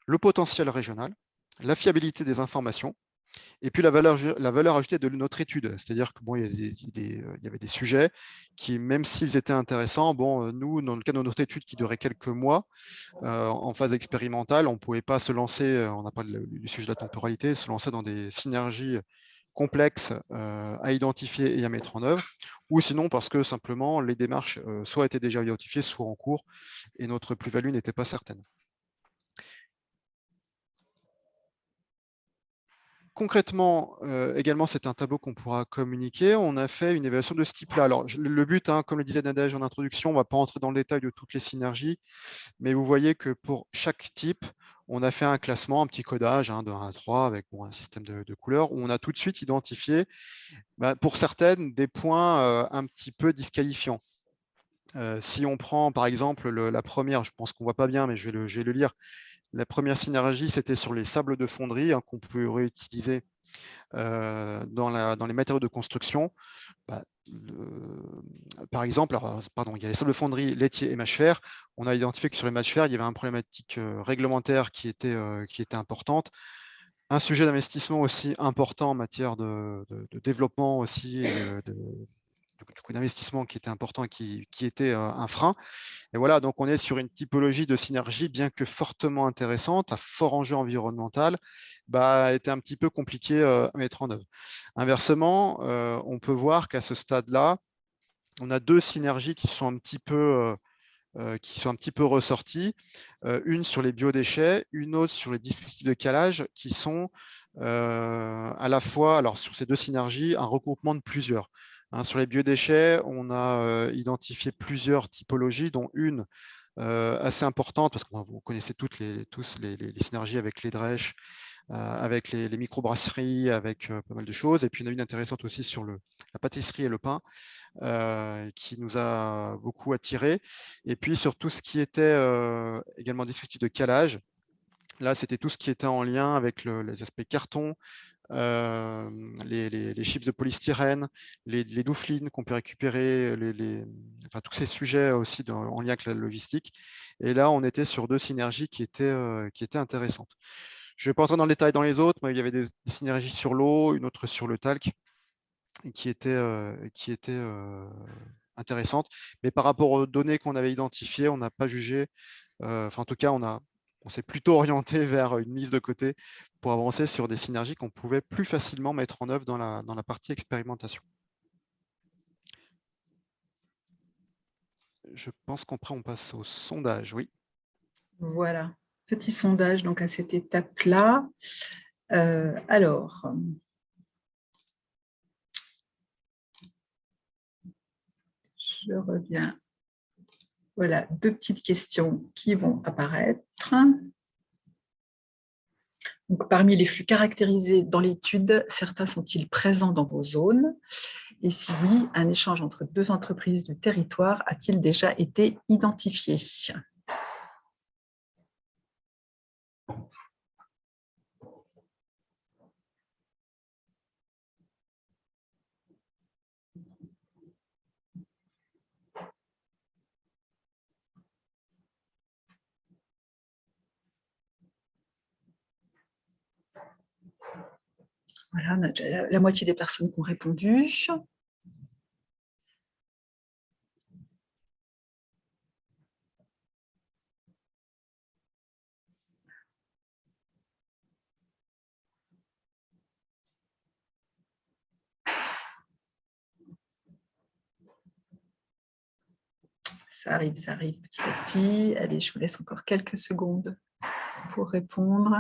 D: le potentiel régional, la fiabilité des informations, et puis la valeur ajoutée de notre étude. C'est-à-dire que bon, il y avait des sujets qui, même s'ils étaient intéressants, bon, nous, dans le cadre de notre étude qui durait quelques mois, en phase expérimentale, on ne pouvait pas se lancer, on n'a pas le sujet de la temporalité, se lancer dans des synergies complexes à identifier et à mettre en œuvre, ou sinon parce que simplement les démarches soit étaient déjà identifiées, soit en cours, et notre plus-value n'était pas certaine. Concrètement, également, c'est un tableau qu'on pourra communiquer. On a fait une évaluation de ce type-là. Alors, le but, comme le disait Nadège en introduction, on ne va pas entrer dans le détail de toutes les synergies, mais vous voyez que pour chaque type, on a fait un classement, un petit codage de 1 à 3 avec un système de couleurs où on a tout de suite identifié, pour certaines, des points un petit peu disqualifiants. Si on prend, par exemple, la première, je pense qu'on ne voit pas bien, mais je vais le lire. La première synergie, c'était sur les sables de fonderie qu'on peut réutiliser dans les matériaux de construction. Par exemple, il y a les sables de fonderie laitiers et mâche-fer. On a identifié que sur les mâche-fer, il y avait une problématique réglementaire qui était importante. Un sujet d'investissement aussi important en matière de développement aussi, du coup d'investissement qui était important et qui était un frein. Et voilà, donc on est sur une typologie de synergie, bien que fortement intéressante, à fort enjeu environnemental, était un petit peu compliqué à mettre en œuvre. Inversement, on peut voir qu'à ce stade-là, on a 2 synergies qui sont un petit peu ressorties, une sur les biodéchets, une autre sur les dispositifs de calage, qui sont à la fois, alors sur ces 2 synergies, un regroupement de plusieurs. Sur les biodéchets, on a identifié plusieurs typologies, dont une assez importante, parce que vous connaissez tous les synergies avec les drèches, avec les microbrasseries, avec pas mal de choses. Et puis, il y en a une intéressante aussi sur la pâtisserie et le pain, qui nous a beaucoup attiré. Et puis, sur tout ce qui était également dispositif de calage, là, c'était tout ce qui était en lien avec les aspects carton, les chips de polystyrène, les douflines qu'on peut récupérer, enfin, tous ces sujets aussi en lien avec la logistique. Et là, on était sur 2 synergies qui étaient intéressantes. Je ne vais pas entrer dans le détail dans les autres, mais il y avait des synergies sur l'eau, une autre sur le talc, qui était intéressante. Mais par rapport aux données qu'on avait identifiées, on n'a pas jugé, enfin en tout cas, on s'est plutôt orienté vers une mise de côté pour avancer sur des synergies qu'on pouvait plus facilement mettre en œuvre dans la partie expérimentation. Je pense qu'après, on passe au sondage, oui.
A: Voilà, petit sondage donc à cette étape-là. Alors, je reviens. Voilà, 2 petites questions qui vont apparaître. Donc, parmi les flux caractérisés dans l'étude, certains sont-ils présents dans vos zones? Et si oui, un échange entre 2 entreprises du territoire a-t-il déjà été identifié? Voilà, on a déjà la moitié des personnes qui ont répondu. Ça arrive petit à petit. Allez, je vous laisse encore quelques secondes pour répondre.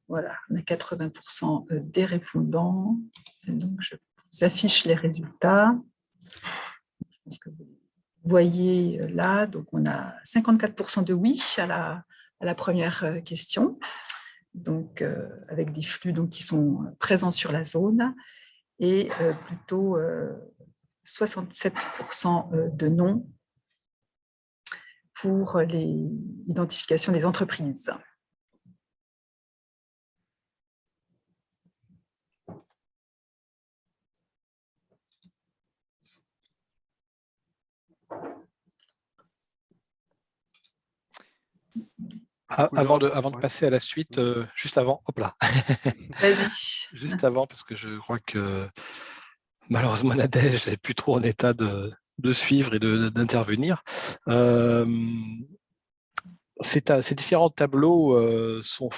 A: Voilà, on a 80% des répondants. Donc, je vous affiche les résultats. Je pense que vous voyez là, donc on a 54% de oui à la première question, donc avec des flux donc, qui sont présents sur la zone, et plutôt 67% de non pour l'identification des entreprises.
E: Avant de passer à la suite, juste avant, hop là.
A: Vas-y.
E: Juste avant, parce que je crois que malheureusement Nadège n'est plus trop en état de suivre et d'intervenir. Ces différents tableaux sont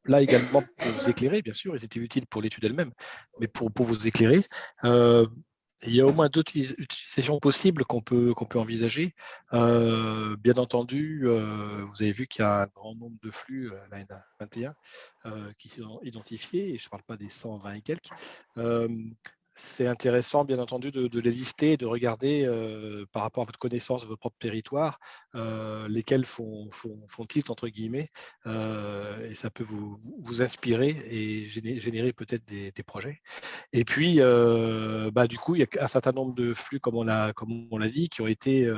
E: là également pour vous éclairer, bien sûr, ils étaient utiles pour l'étude elle-même, mais pour vous éclairer. Il y a au moins 2 utilisations possibles qu'on peut envisager. Bien entendu, vous avez vu qu'il y a un grand nombre de flux, là il y en a 21, qui sont identifiés, et je ne parle pas des 120 et quelques. C'est intéressant, bien entendu, de les lister et de regarder par rapport à votre connaissance de votre propre territoire, lesquels font tilt, entre guillemets, et ça peut vous inspirer et générer peut-être des projets. Et puis, du coup, il y a un certain nombre de flux, comme on l'a dit, qui ont été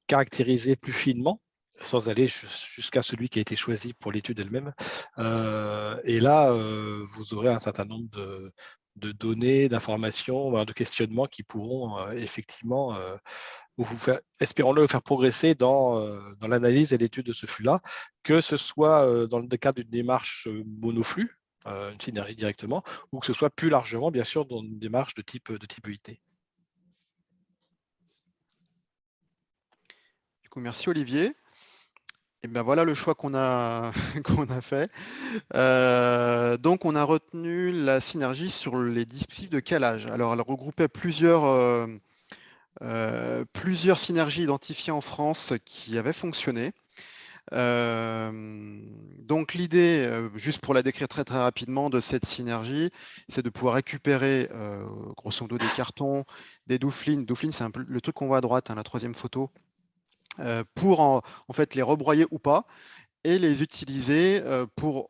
E: caractérisés plus finement, sans aller jusqu'à celui qui a été choisi pour l'étude elle-même. Et là, vous aurez un certain nombre de données, d'informations, de questionnements qui pourront effectivement vous faire, espérons-le, faire progresser dans l'analyse et l'étude de ce flux-là, que ce soit dans le cadre d'une démarche monoflux, une synergie directement, ou que ce soit plus largement, bien sûr, dans une démarche de type EIT.
D: Du coup, merci Olivier. Et bien voilà le choix qu'on a, qu'on a fait. Donc on a retenu la synergie sur les dispositifs de calage. Alors elle regroupait plusieurs synergies identifiées en France qui avaient fonctionné. Donc l'idée, juste pour la décrire très rapidement, de cette synergie, c'est de pouvoir récupérer grosso modo des cartons, des douflines. Douflines, c'est un peu le truc qu'on voit à droite, hein, la 3e photo, pour en fait les rebroyer ou pas, et les utiliser pour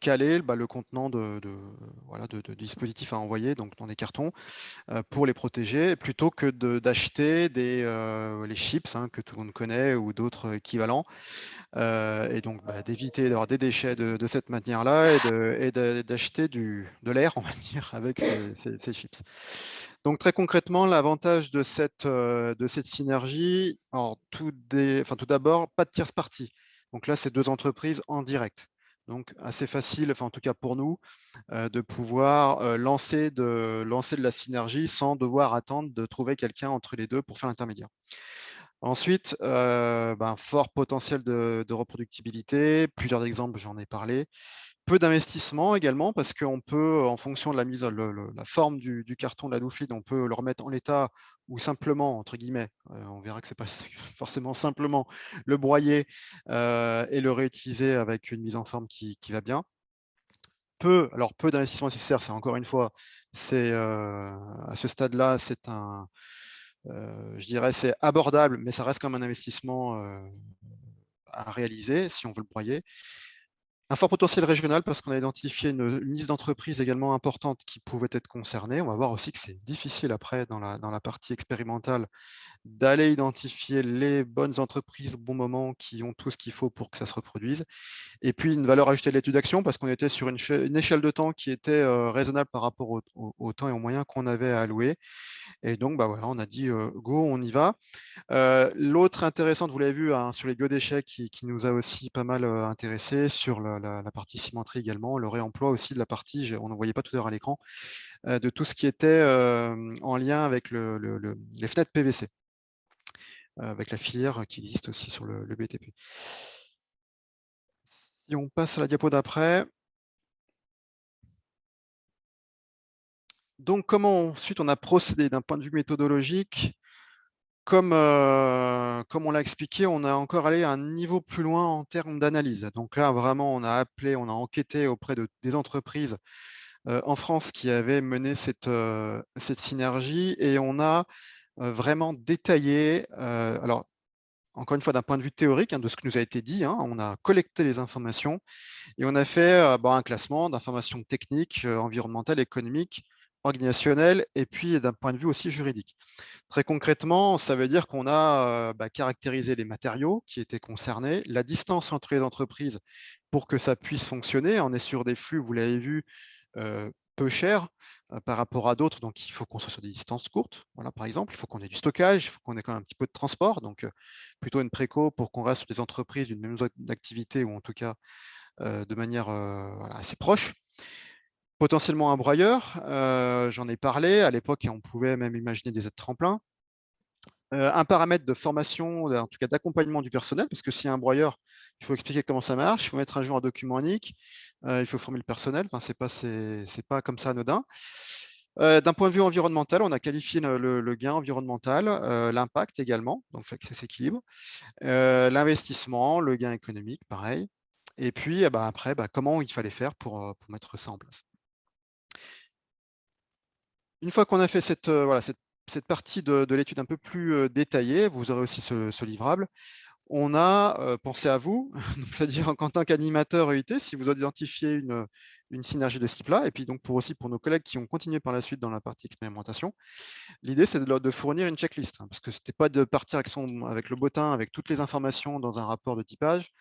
D: caler le contenant de dispositifs à envoyer, donc dans des cartons, pour les protéger, plutôt que d'acheter les chips que tout le monde connaît ou d'autres équivalents, et donc d'éviter d'avoir des déchets de cette manière-là et d'acheter de l'air, on va dire, avec ces chips. Donc très concrètement, l'avantage de cette synergie, alors, tout d'abord, pas de tierce partie. Donc là, c'est deux entreprises en direct. Donc assez facile, enfin en tout cas pour nous, de pouvoir lancer de la synergie sans devoir attendre de trouver quelqu'un entre les deux pour faire l'intermédiaire. Ensuite, fort potentiel de reproductibilité, plusieurs exemples, j'en ai parlé. Peu d'investissement également, parce qu'on peut, en fonction de la mise, la forme du carton de la Doufline, on peut le remettre en l'état ou simplement, entre guillemets, on verra que ce n'est pas forcément simplement, le broyer et le réutiliser avec une mise en forme qui va bien. Peu d'investissement nécessaire, c'est encore une fois, à ce stade-là, je dirais, c'est abordable, mais ça reste comme un investissement à réaliser si on veut le broyer. Un fort potentiel régional parce qu'on a identifié une liste d'entreprises également importante qui pouvaient être concernées. On va voir aussi que c'est difficile après dans la partie expérimentale d'aller identifier les bonnes entreprises au bon moment qui ont tout ce qu'il faut pour que ça se reproduise. Et puis une valeur ajoutée de l'étude d'action parce qu'on était sur une échelle de temps qui était raisonnable par rapport au temps et aux moyens qu'on avait à allouer. Et donc, voilà, on a dit go, on y va. L'autre intéressante, vous l'avez vu sur les biodéchets qui nous a aussi pas mal intéressé, sur la partie cimenterie également, le réemploi aussi de la partie, on ne voyait pas tout à l'heure à l'écran, de tout ce qui était en lien avec les fenêtres PVC, avec la filière qui existe aussi sur le BTP. Si on passe à la diapo d'après. Donc, comment ensuite on a procédé d'un point de vue méthodologique? Comme on l'a expliqué, on a encore allé à un niveau plus loin en termes d'analyse. Donc là, vraiment, on a enquêté auprès des entreprises en France qui avaient mené cette synergie et on a vraiment détaillé, alors encore une fois d'un point de vue théorique, de ce qui nous a été dit, on a collecté les informations et on a fait un classement d'informations techniques, environnementales, économiques, organisationnelles et puis d'un point de vue aussi juridique. Très concrètement, ça veut dire qu'on a caractérisé les matériaux qui étaient concernés, la distance entre les entreprises pour que ça puisse fonctionner. On est sur des flux, vous l'avez vu, peu chers par rapport à d'autres. Donc, il faut qu'on soit sur des distances courtes. Voilà, par exemple, il faut qu'on ait du stockage, il faut qu'on ait quand même un petit peu de transport. Donc, plutôt une préco pour qu'on reste sur des entreprises d'une même zone d'activité ou en tout cas de manière assez proche. Potentiellement un broyeur, j'en ai parlé. À l'époque, on pouvait même imaginer des aides tremplins. Un paramètre de formation, en tout cas d'accompagnement du personnel, parce que s'il y a un broyeur, il faut expliquer comment ça marche, il faut mettre à jour un document unique, il faut former le personnel, enfin, c'est pas comme ça anodin. D'un point de vue environnemental, on a qualifié le gain environnemental, l'impact également, donc fait que ça s'équilibre, l'investissement, le gain économique, pareil. Et puis après, comment il fallait faire pour mettre ça en place. Une fois qu'on a fait cette partie de l'étude un peu plus détaillée, vous aurez aussi ce livrable. On a pensé à vous, c'est-à-dire en tant qu'animateur EIT, si vous identifiez une synergie de ce type-là, et puis donc aussi pour nos collègues qui ont continué par la suite dans la partie expérimentation, l'idée c'est de fournir une checklist, parce que ce n'était pas de partir avec le bottin, avec toutes les informations dans un rapport de typage,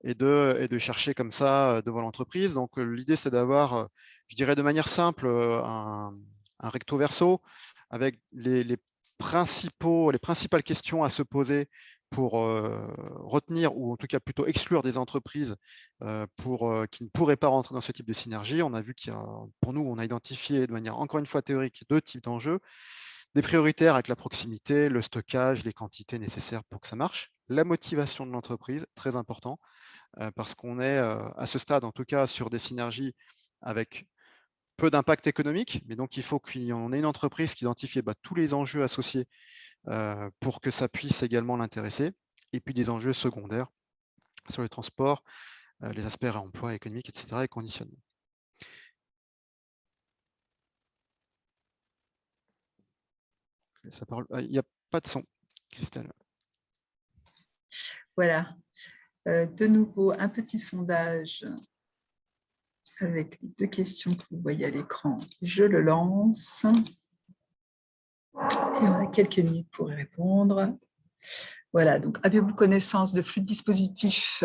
D: et de chercher comme ça devant l'entreprise. Donc l'idée c'est d'avoir, je dirais de manière simple, un recto verso avec les principales questions à se poser pour retenir ou en tout cas plutôt exclure des entreprises qui ne pourraient pas rentrer dans ce type de synergie. On a vu pour nous, on a identifié de manière encore une fois théorique 2 types d'enjeux. Des prioritaires avec la proximité, le stockage, les quantités nécessaires pour que ça marche. La motivation de l'entreprise, très important, parce qu'on est à ce stade, en tout cas, sur des synergies avec peu d'impact économique, mais donc il faut qu'on ait une entreprise qui identifie tous les enjeux associés pour que ça puisse également l'intéresser, et puis des enjeux secondaires sur le transport, les aspects réemploi économique, etc., et conditionnement. Il n'y a pas de son, Christelle.
A: Voilà. De nouveau, un petit sondage avec les 2 questions que vous voyez à l'écran. Je le lance. Et on a quelques minutes pour y répondre. Voilà, donc avez-vous connaissance de flux de dispositifs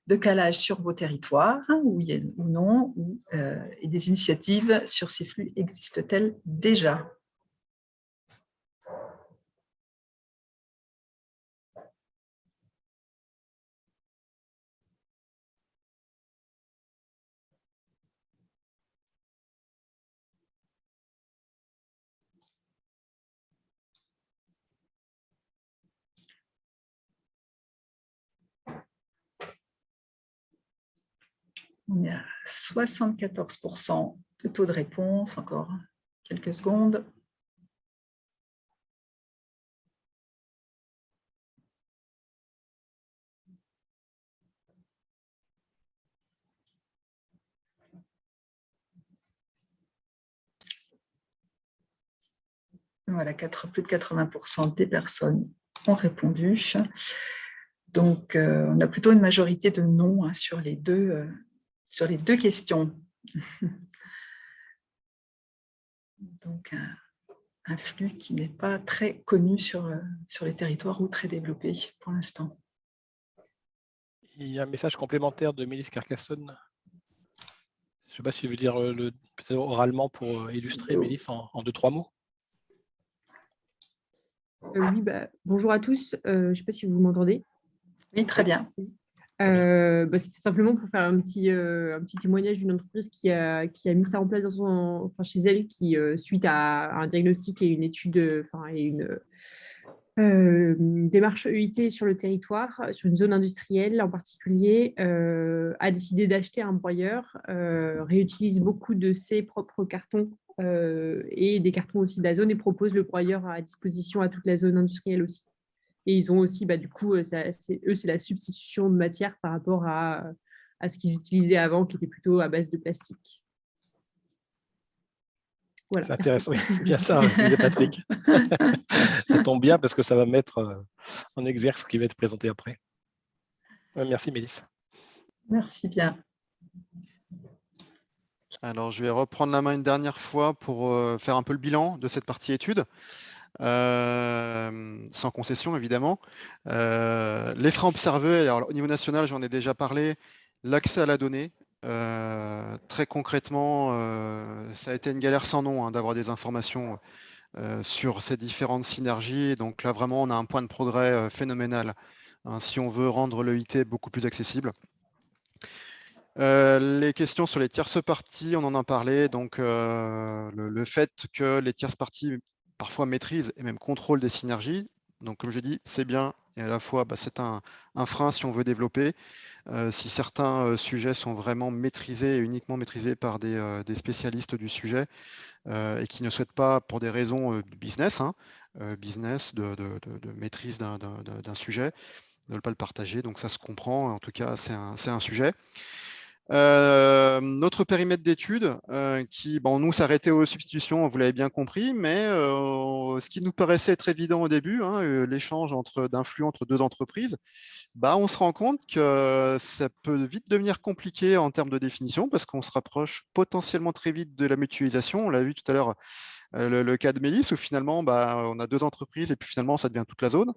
A: de calage sur vos territoires, ou non, et des initiatives sur ces flux existent-elles déjà? On est à 74% de taux de réponse, encore quelques secondes. Voilà, plus de 80% des personnes ont répondu. Donc, on a plutôt une majorité de non, hein, sur les deux questions. Donc, un flux qui n'est pas très connu sur les territoires ou très développé pour l'instant.
E: Il y a un message complémentaire de Mélisse Carcassonne. Je ne sais pas si je veux dire oralement pour illustrer, Mélisse, en 2-3 mots.
F: Oui, bonjour à tous. Je ne sais pas si vous m'entendez.
A: Oui, très bien.
F: C'était simplement pour faire un petit témoignage d'une entreprise qui a mis ça en place chez elle, qui, suite à un diagnostic et une étude, et une démarche EIT sur le territoire, sur une zone industrielle en particulier, a décidé d'acheter un broyeur, réutilise beaucoup de ses propres cartons et des cartons aussi de la zone et propose le broyeur à disposition à toute la zone industrielle aussi. Et ils ont aussi, du coup, c'est la substitution de matière par rapport à ce qu'ils utilisaient avant, qui était plutôt à base de plastique. Voilà,
E: c'est intéressant, oui, c'est bien ça, disait Patrick. Ça tombe bien parce que ça va mettre en exergue ce qui va être présenté après. Merci, Mélisse.
A: Merci bien.
D: Alors, je vais reprendre la main une dernière fois pour faire un peu le bilan de cette partie étude. Sans concession évidemment. Les freins observés, alors, au niveau national, j'en ai déjà parlé, l'accès à la donnée. Très concrètement, ça a été une galère sans nom, hein, d'avoir des informations sur ces différentes synergies. Donc là, vraiment, on a un point de progrès phénoménal, hein, si on veut rendre l'EIT beaucoup plus accessible. Les questions sur les tierces parties, on en a parlé. Donc, le fait que les tierces parties parfois maîtrisent et même contrôlent des synergies. Donc, comme je dis, c'est bien. Et à la fois, c'est un frein si on veut développer. Si certains sujets sont vraiment maîtrisés et uniquement maîtrisés par des spécialistes du sujet et qui ne souhaitent pas, pour des raisons de business, de maîtrise d'un sujet, ne veulent pas le partager. Donc, ça se comprend. En tout cas, c'est un sujet. Notre périmètre d'étude qui, nous, s'arrêtait aux substitutions, vous l'avez bien compris, mais ce qui nous paraissait être évident au début, l'échange d'influx entre 2 entreprises, on se rend compte que ça peut vite devenir compliqué en termes de définition parce qu'on se rapproche potentiellement très vite de la mutualisation. On l'a vu tout à l'heure, le cas de Mélisse, où finalement, on a 2 entreprises et puis finalement, ça devient toute la zone.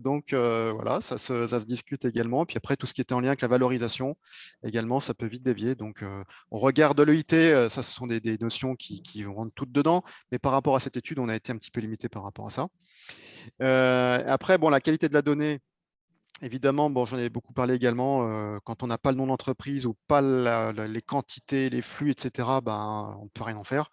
D: Donc voilà, ça se discute également. Puis après, tout ce qui était en lien avec la valorisation, également, ça peut vite dévier. Donc, on regarde l'EIT, ça, ce sont des notions qui rentrent toutes dedans. Mais par rapport à cette étude, on a été un petit peu limité par rapport à ça. Après, la qualité de la donnée, évidemment, j'en ai beaucoup parlé également, quand on n'a pas le nom d'entreprise ou pas les quantités, les flux, etc., on ne peut rien en faire.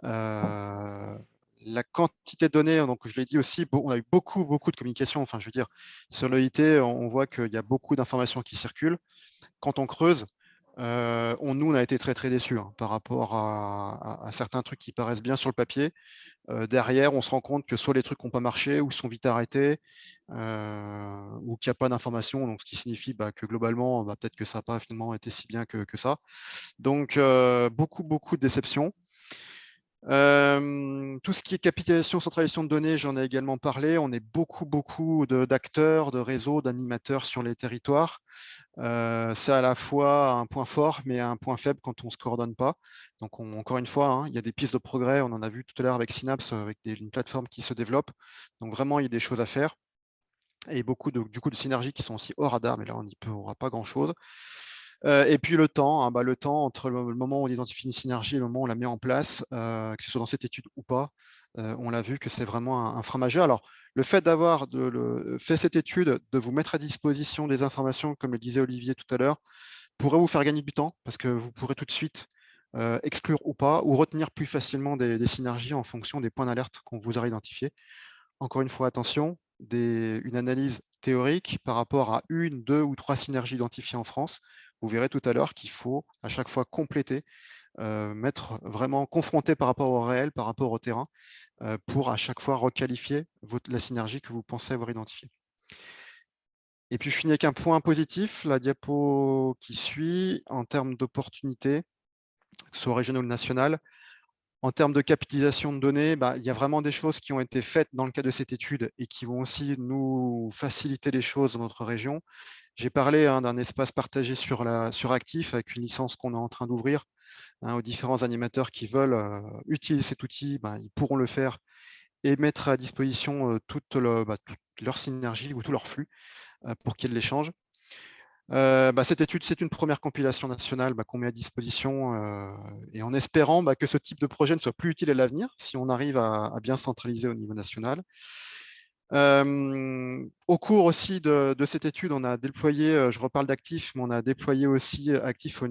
D: La quantité de données, donc je l'ai dit aussi, on a eu beaucoup de communication. Enfin, je veux dire, sur l'EIT, on voit qu'il y a beaucoup d'informations qui circulent. Quand on creuse, nous, on a été très déçus par rapport à certains trucs qui paraissent bien sur le papier. Derrière, on se rend compte que soit les trucs n'ont pas marché ou sont vite arrêtés, ou qu'il n'y a pas d'informations, donc ce qui signifie que globalement, peut-être que ça n'a pas finalement été si bien que ça. Donc, beaucoup de déceptions. Tout ce qui est capitalisation, centralisation de données, j'en ai également parlé. On est beaucoup d'acteurs, de réseaux, d'animateurs sur les territoires. C'est à la fois un point fort, mais un point faible quand on ne se coordonne pas. Donc, encore une fois, hein, il y a des pistes de progrès. On en a vu tout à l'heure avec Synapse, avec une plateforme qui se développe. Donc, vraiment, il y a des choses à faire. Et beaucoup du coup, de synergies qui sont aussi hors radar, mais là, on n'y pourra pas grand-chose. Et puis le temps, hein, le temps entre le moment où on identifie une synergie et le moment où on la met en place, que ce soit dans cette étude ou pas, on l'a vu que c'est vraiment un frein majeur. Alors, le fait d'avoir fait cette étude, de vous mettre à disposition des informations, comme le disait Olivier tout à l'heure, pourrait vous faire gagner du temps, parce que vous pourrez tout de suite exclure ou pas, ou retenir plus facilement des synergies en fonction des points d'alerte qu'on vous aura identifiés. Encore une fois, attention, une analyse théorique par rapport à 1, 2 ou 3 synergies identifiées en France. Vous verrez tout à l'heure qu'il faut à chaque fois compléter, mettre vraiment confronté par rapport au réel, par rapport au terrain, pour à chaque fois requalifier la synergie que vous pensez avoir identifiée. Et puis je finis avec un point positif, la diapo qui suit, en termes d'opportunités, que ce soit régional ou national. En termes de capitalisation de données, il y a vraiment des choses qui ont été faites dans le cadre de cette étude et qui vont aussi nous faciliter les choses dans notre région. J'ai parlé d'un espace partagé sur Actif avec une licence qu'on est en train d'ouvrir aux différents animateurs qui veulent utiliser cet outil. Ils pourront le faire et mettre à disposition toute leur synergie ou tout leur flux pour qu'il y ait de l'échange. Cette étude, c'est une première compilation nationale qu'on met à disposition et en espérant que ce type de projet ne soit plus utile à l'avenir si on arrive à bien centraliser au niveau national. Au cours aussi de cette étude, on a déployé, je reparle d'Actif, mais on a déployé aussi Actif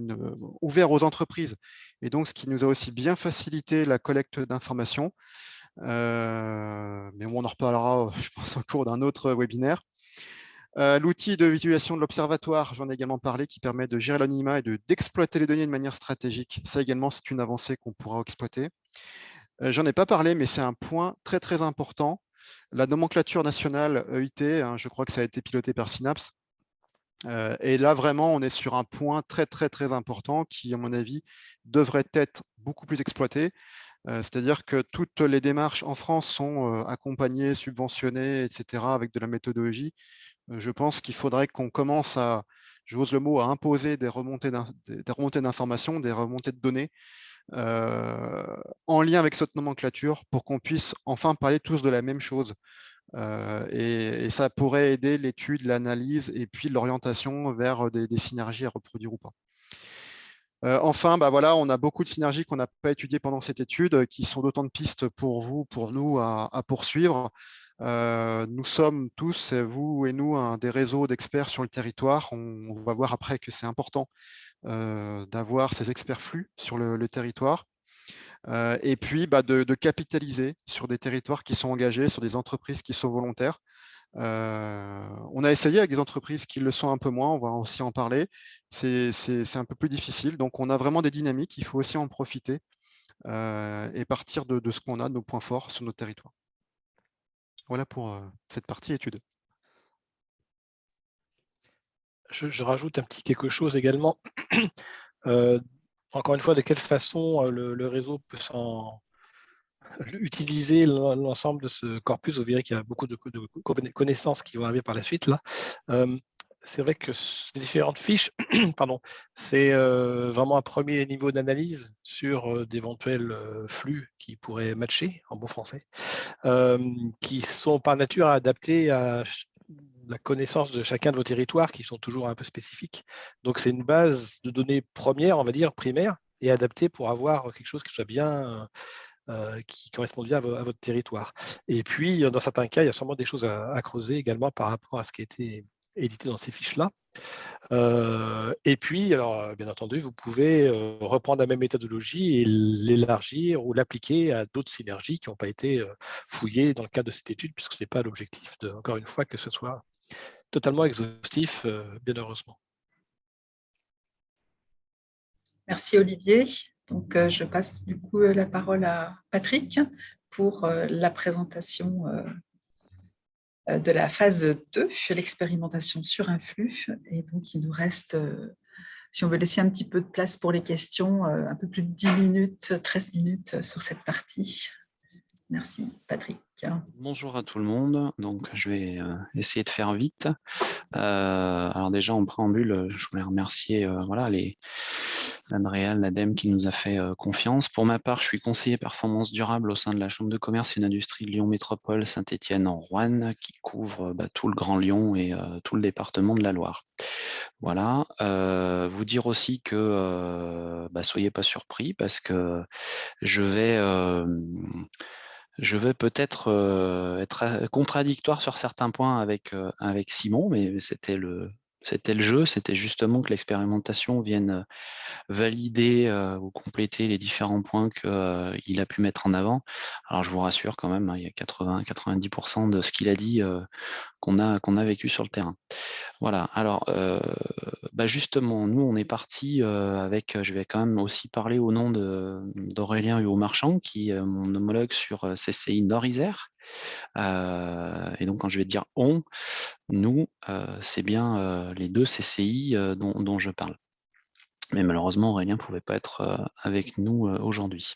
D: ouvert aux entreprises, et donc ce qui nous a aussi bien facilité la collecte d'informations. Mais on en reparlera, je pense, au cours d'un autre webinaire. L'outil de visualisation de l'observatoire, j'en ai également parlé, qui permet de gérer l'anonymat et d'exploiter les données de manière stratégique. Ça également, c'est une avancée qu'on pourra exploiter. J'en ai pas parlé, mais c'est un point très, très important. La nomenclature nationale EIT, je crois que ça a été piloté par Synapse. Et là, vraiment, on est sur un point très, très, très important qui, à mon avis, devrait être beaucoup plus exploité. C'est-à-dire que toutes les démarches en France sont accompagnées, subventionnées, etc., avec de la méthodologie. Je pense qu'il faudrait qu'on commence à, j'ose le mot, à imposer des remontées d'informations, des remontées de données en lien avec cette nomenclature pour qu'on puisse enfin parler tous de la même chose. Et ça pourrait aider l'étude, l'analyse et puis l'orientation vers des synergies à reproduire ou pas. Enfin, voilà, on a beaucoup de synergies qu'on n'a pas étudiées pendant cette étude, qui sont d'autant de pistes pour vous, pour nous, à poursuivre. Nous sommes tous, vous et nous, des réseaux d'experts sur le territoire. On va voir après que c'est important d'avoir ces experts flux sur le territoire. Et puis, de capitaliser sur des territoires qui sont engagés, sur des entreprises qui sont volontaires. On a essayé avec des entreprises qui le sont un peu moins, on va aussi en parler. C'est un peu plus difficile. Donc, on a vraiment des dynamiques, il faut aussi en profiter et partir de ce qu'on a, de nos points forts sur notre territoire. Voilà pour cette partie étude.
E: Je rajoute un petit quelque chose également. Encore une fois, de quelle façon le réseau peut utiliser l'ensemble de ce corpus. Vous verrez qu'il y a beaucoup de connaissances qui vont arriver par la suite. Là. C'est vrai que les différentes fiches, pardon, c'est vraiment un premier niveau d'analyse sur d'éventuels flux qui pourraient matcher, en bon français, qui sont par nature adaptés à la connaissance de chacun de vos territoires, qui sont toujours un peu spécifiques. Donc, c'est une base de données première, on va dire, primaire, et adaptée pour avoir quelque chose qui soit bien... qui correspondent bien à votre territoire. Et puis, dans certains cas, il y a sûrement des choses à creuser également par rapport à ce qui a été édité dans ces fiches-là. Et puis, alors, bien entendu, vous pouvez reprendre la même méthodologie et l'élargir ou l'appliquer à d'autres synergies qui n'ont pas été fouillées dans le cadre de cette étude, puisque ce n'est pas l'objectif, encore une fois, que ce soit totalement exhaustif, bien heureusement.
A: Merci Olivier. Donc, je passe du coup la parole à Patrick pour la présentation de la phase 2, l'expérimentation sur un flux. Et donc, il nous reste si on veut laisser un petit peu de place pour les questions, un peu plus de 10 minutes, 13 minutes sur cette partie. Merci, Patrick.
G: Bonjour à tout le monde. Donc, je vais essayer de faire vite. Alors déjà, en préambule, je voulais remercier voilà, l'Adréal, l'ADEME qui nous a fait confiance. Pour ma part, je suis conseiller performance durable au sein de la Chambre de commerce et d'industrie de Lyon Métropole Saint-Étienne en Roanne, qui couvre tout le Grand Lyon et tout le département de la Loire. Voilà. Vous dire aussi que soyez pas surpris parce que je vais peut-être être contradictoire sur certains points avec Simon, mais c'était le jeu, c'était justement que l'expérimentation vienne valider ou compléter les différents points qu'il a pu mettre en avant. Alors je vous rassure quand même, hein, il y a 80-90% de ce qu'il a dit qu'on a vécu sur le terrain. Voilà, alors justement, nous on est parti avec, je vais quand même aussi parler au nom d'Aurélien Huot-Marchand, qui est mon homologue sur CCI Nord-Isère. Et donc quand je vais dire on, nous, c'est bien les deux CCI dont je parle. Mais malheureusement, Aurélien ne pouvait pas être avec nous aujourd'hui.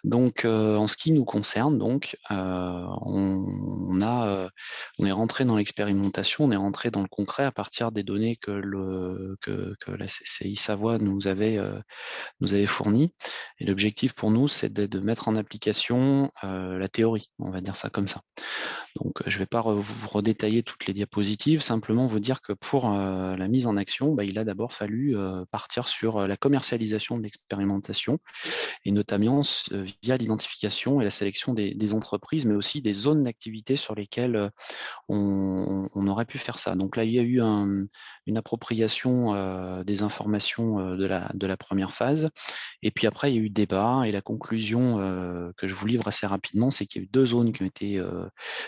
G: Donc, en ce qui nous concerne, donc, on est rentré dans l'expérimentation, on est rentré dans le concret à partir des données que la CCI Savoie nous avait fournies. Et l'objectif pour nous, c'est de mettre en application la théorie, on va dire ça comme ça. Donc, je ne vais pas vous redétailler toutes les diapositives, simplement vous dire que pour la mise en action, il a d'abord fallu partir sur la commercialisation de l'expérimentation, et notamment via l'identification et la sélection des entreprises, mais aussi des zones d'activité sur lesquelles on aurait pu faire ça. Donc là, il y a eu une appropriation des informations de la première phase. Et puis après, il y a eu débat. Et la conclusion que je vous livre assez rapidement, c'est qu'il y a eu deux zones qui ont été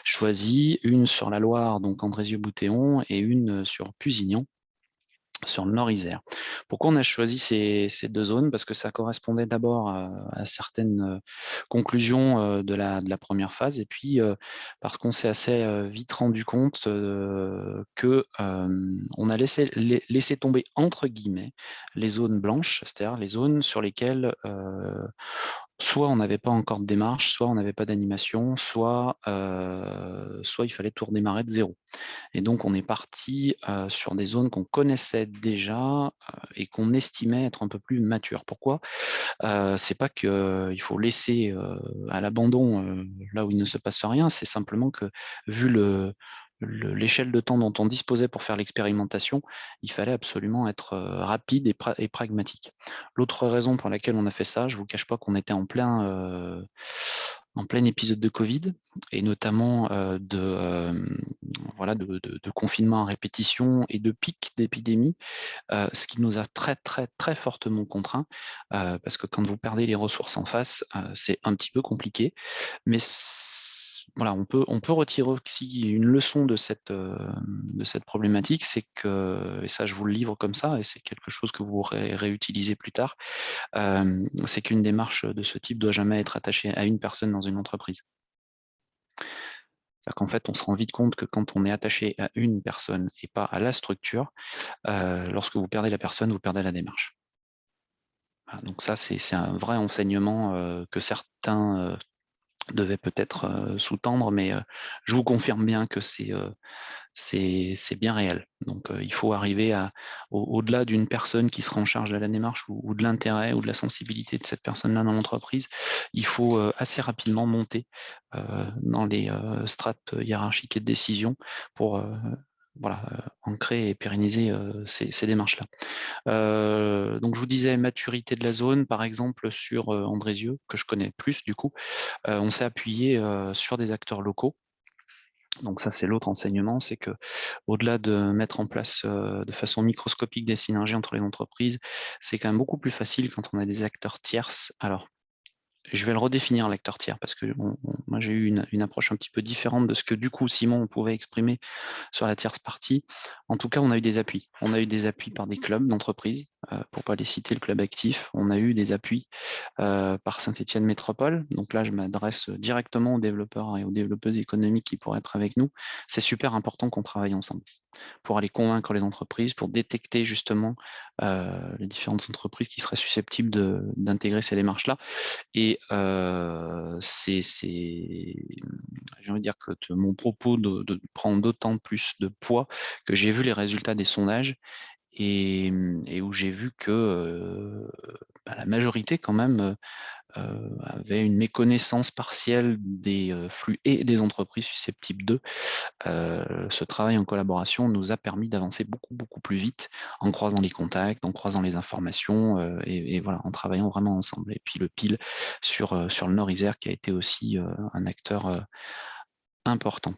G: choisies. Une sur la Loire, donc Andrézieux-Boutéon, et une sur Pusignan, sur le Nord-Isère. Pourquoi on a choisi ces deux zones? Parce que ça correspondait d'abord à certaines conclusions de la première phase, et puis parce qu'on s'est assez vite rendu compte que on a laissé tomber entre guillemets les zones blanches, c'est-à-dire les zones sur lesquelles soit on n'avait pas encore de démarche, soit on n'avait pas d'animation, soit il fallait tout redémarrer de zéro. Et donc, on est parti sur des zones qu'on connaissait déjà et qu'on estimait être un peu plus matures. Pourquoi? C'est pas qu'il faut laisser à l'abandon là où il ne se passe rien, c'est simplement que, vu l'échelle de temps dont on disposait pour faire l'expérimentation, il fallait absolument être rapide et pragmatique. L'autre raison pour laquelle on a fait ça, je ne vous cache pas qu'on était en plein épisode de Covid, et notamment de confinement à répétition et de pic d'épidémie, ce qui nous a très très très fortement contraints, parce que quand vous perdez les ressources en face, c'est un petit peu compliqué, mais voilà, on peut retirer aussi une leçon de cette problématique, c'est que, et ça je vous le livre comme ça, et c'est quelque chose que vous réutilisez plus tard, c'est qu'une démarche de ce type ne doit jamais être attachée à une personne dans une entreprise. C'est-à-dire qu'en fait, on se rend vite compte que quand on est attaché à une personne et pas à la structure, lorsque vous perdez la personne, vous perdez la démarche. Voilà, donc ça, c'est un vrai enseignement que certains devaient peut-être sous-tendre, mais je vous confirme bien que c'est bien réel. Donc, il faut arriver au-delà d'une personne qui sera en charge de la démarche ou de l'intérêt ou de la sensibilité de cette personne-là dans l'entreprise. Il faut assez rapidement monter dans les strates hiérarchiques et de décision pour ancrer et pérenniser ces démarches-là. Donc, je vous disais maturité de la zone, par exemple, sur Andrézieux, que je connais plus du coup. On s'est appuyé sur des acteurs locaux. Donc ça, c'est l'autre enseignement, c'est que, au-delà de mettre en place de façon microscopique des synergies entre les entreprises, c'est quand même beaucoup plus facile quand on a des acteurs tierces. Alors, je vais le redéfinir, l'acteur tiers, parce que moi, j'ai eu une approche un petit peu différente de ce que, du coup, Simon pouvait exprimer sur la tierce partie. En tout cas, on a eu des appuis. On a eu des appuis par des clubs d'entreprise, pour ne pas les citer, le club actif. On a eu des appuis par Saint-Étienne Métropole. Donc là, je m'adresse directement aux développeurs et aux développeuses économiques qui pourraient être avec nous. C'est super important qu'on travaille ensemble pour aller convaincre les entreprises, pour détecter justement les différentes entreprises qui seraient susceptibles d'intégrer ces démarches-là. Et j'ai envie de dire que mon propos prend d'autant plus de poids que j'ai vu les résultats des sondages et où j'ai vu que la majorité quand même avait une méconnaissance partielle des flux et des entreprises susceptibles d'eux. Ce travail en collaboration nous a permis d'avancer beaucoup, beaucoup plus vite en croisant les contacts, en croisant les informations et voilà, en travaillant vraiment ensemble. Et puis le PIL sur le Nord-Isère qui a été aussi un acteur important.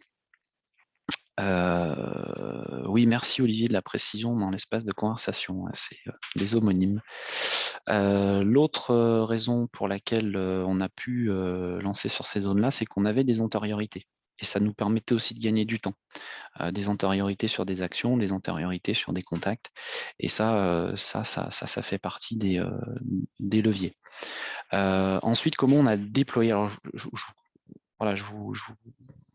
G: Oui, merci Olivier de la précision dans l'espace de conversation, c'est des homonymes. L'autre raison pour laquelle on a pu lancer sur ces zones-là, c'est qu'on avait des antériorités. Et ça nous permettait aussi de gagner du temps. Des antériorités sur des actions, des antériorités sur des contacts. Et ça fait partie des leviers. Ensuite, comment on a déployé? Alors, je vous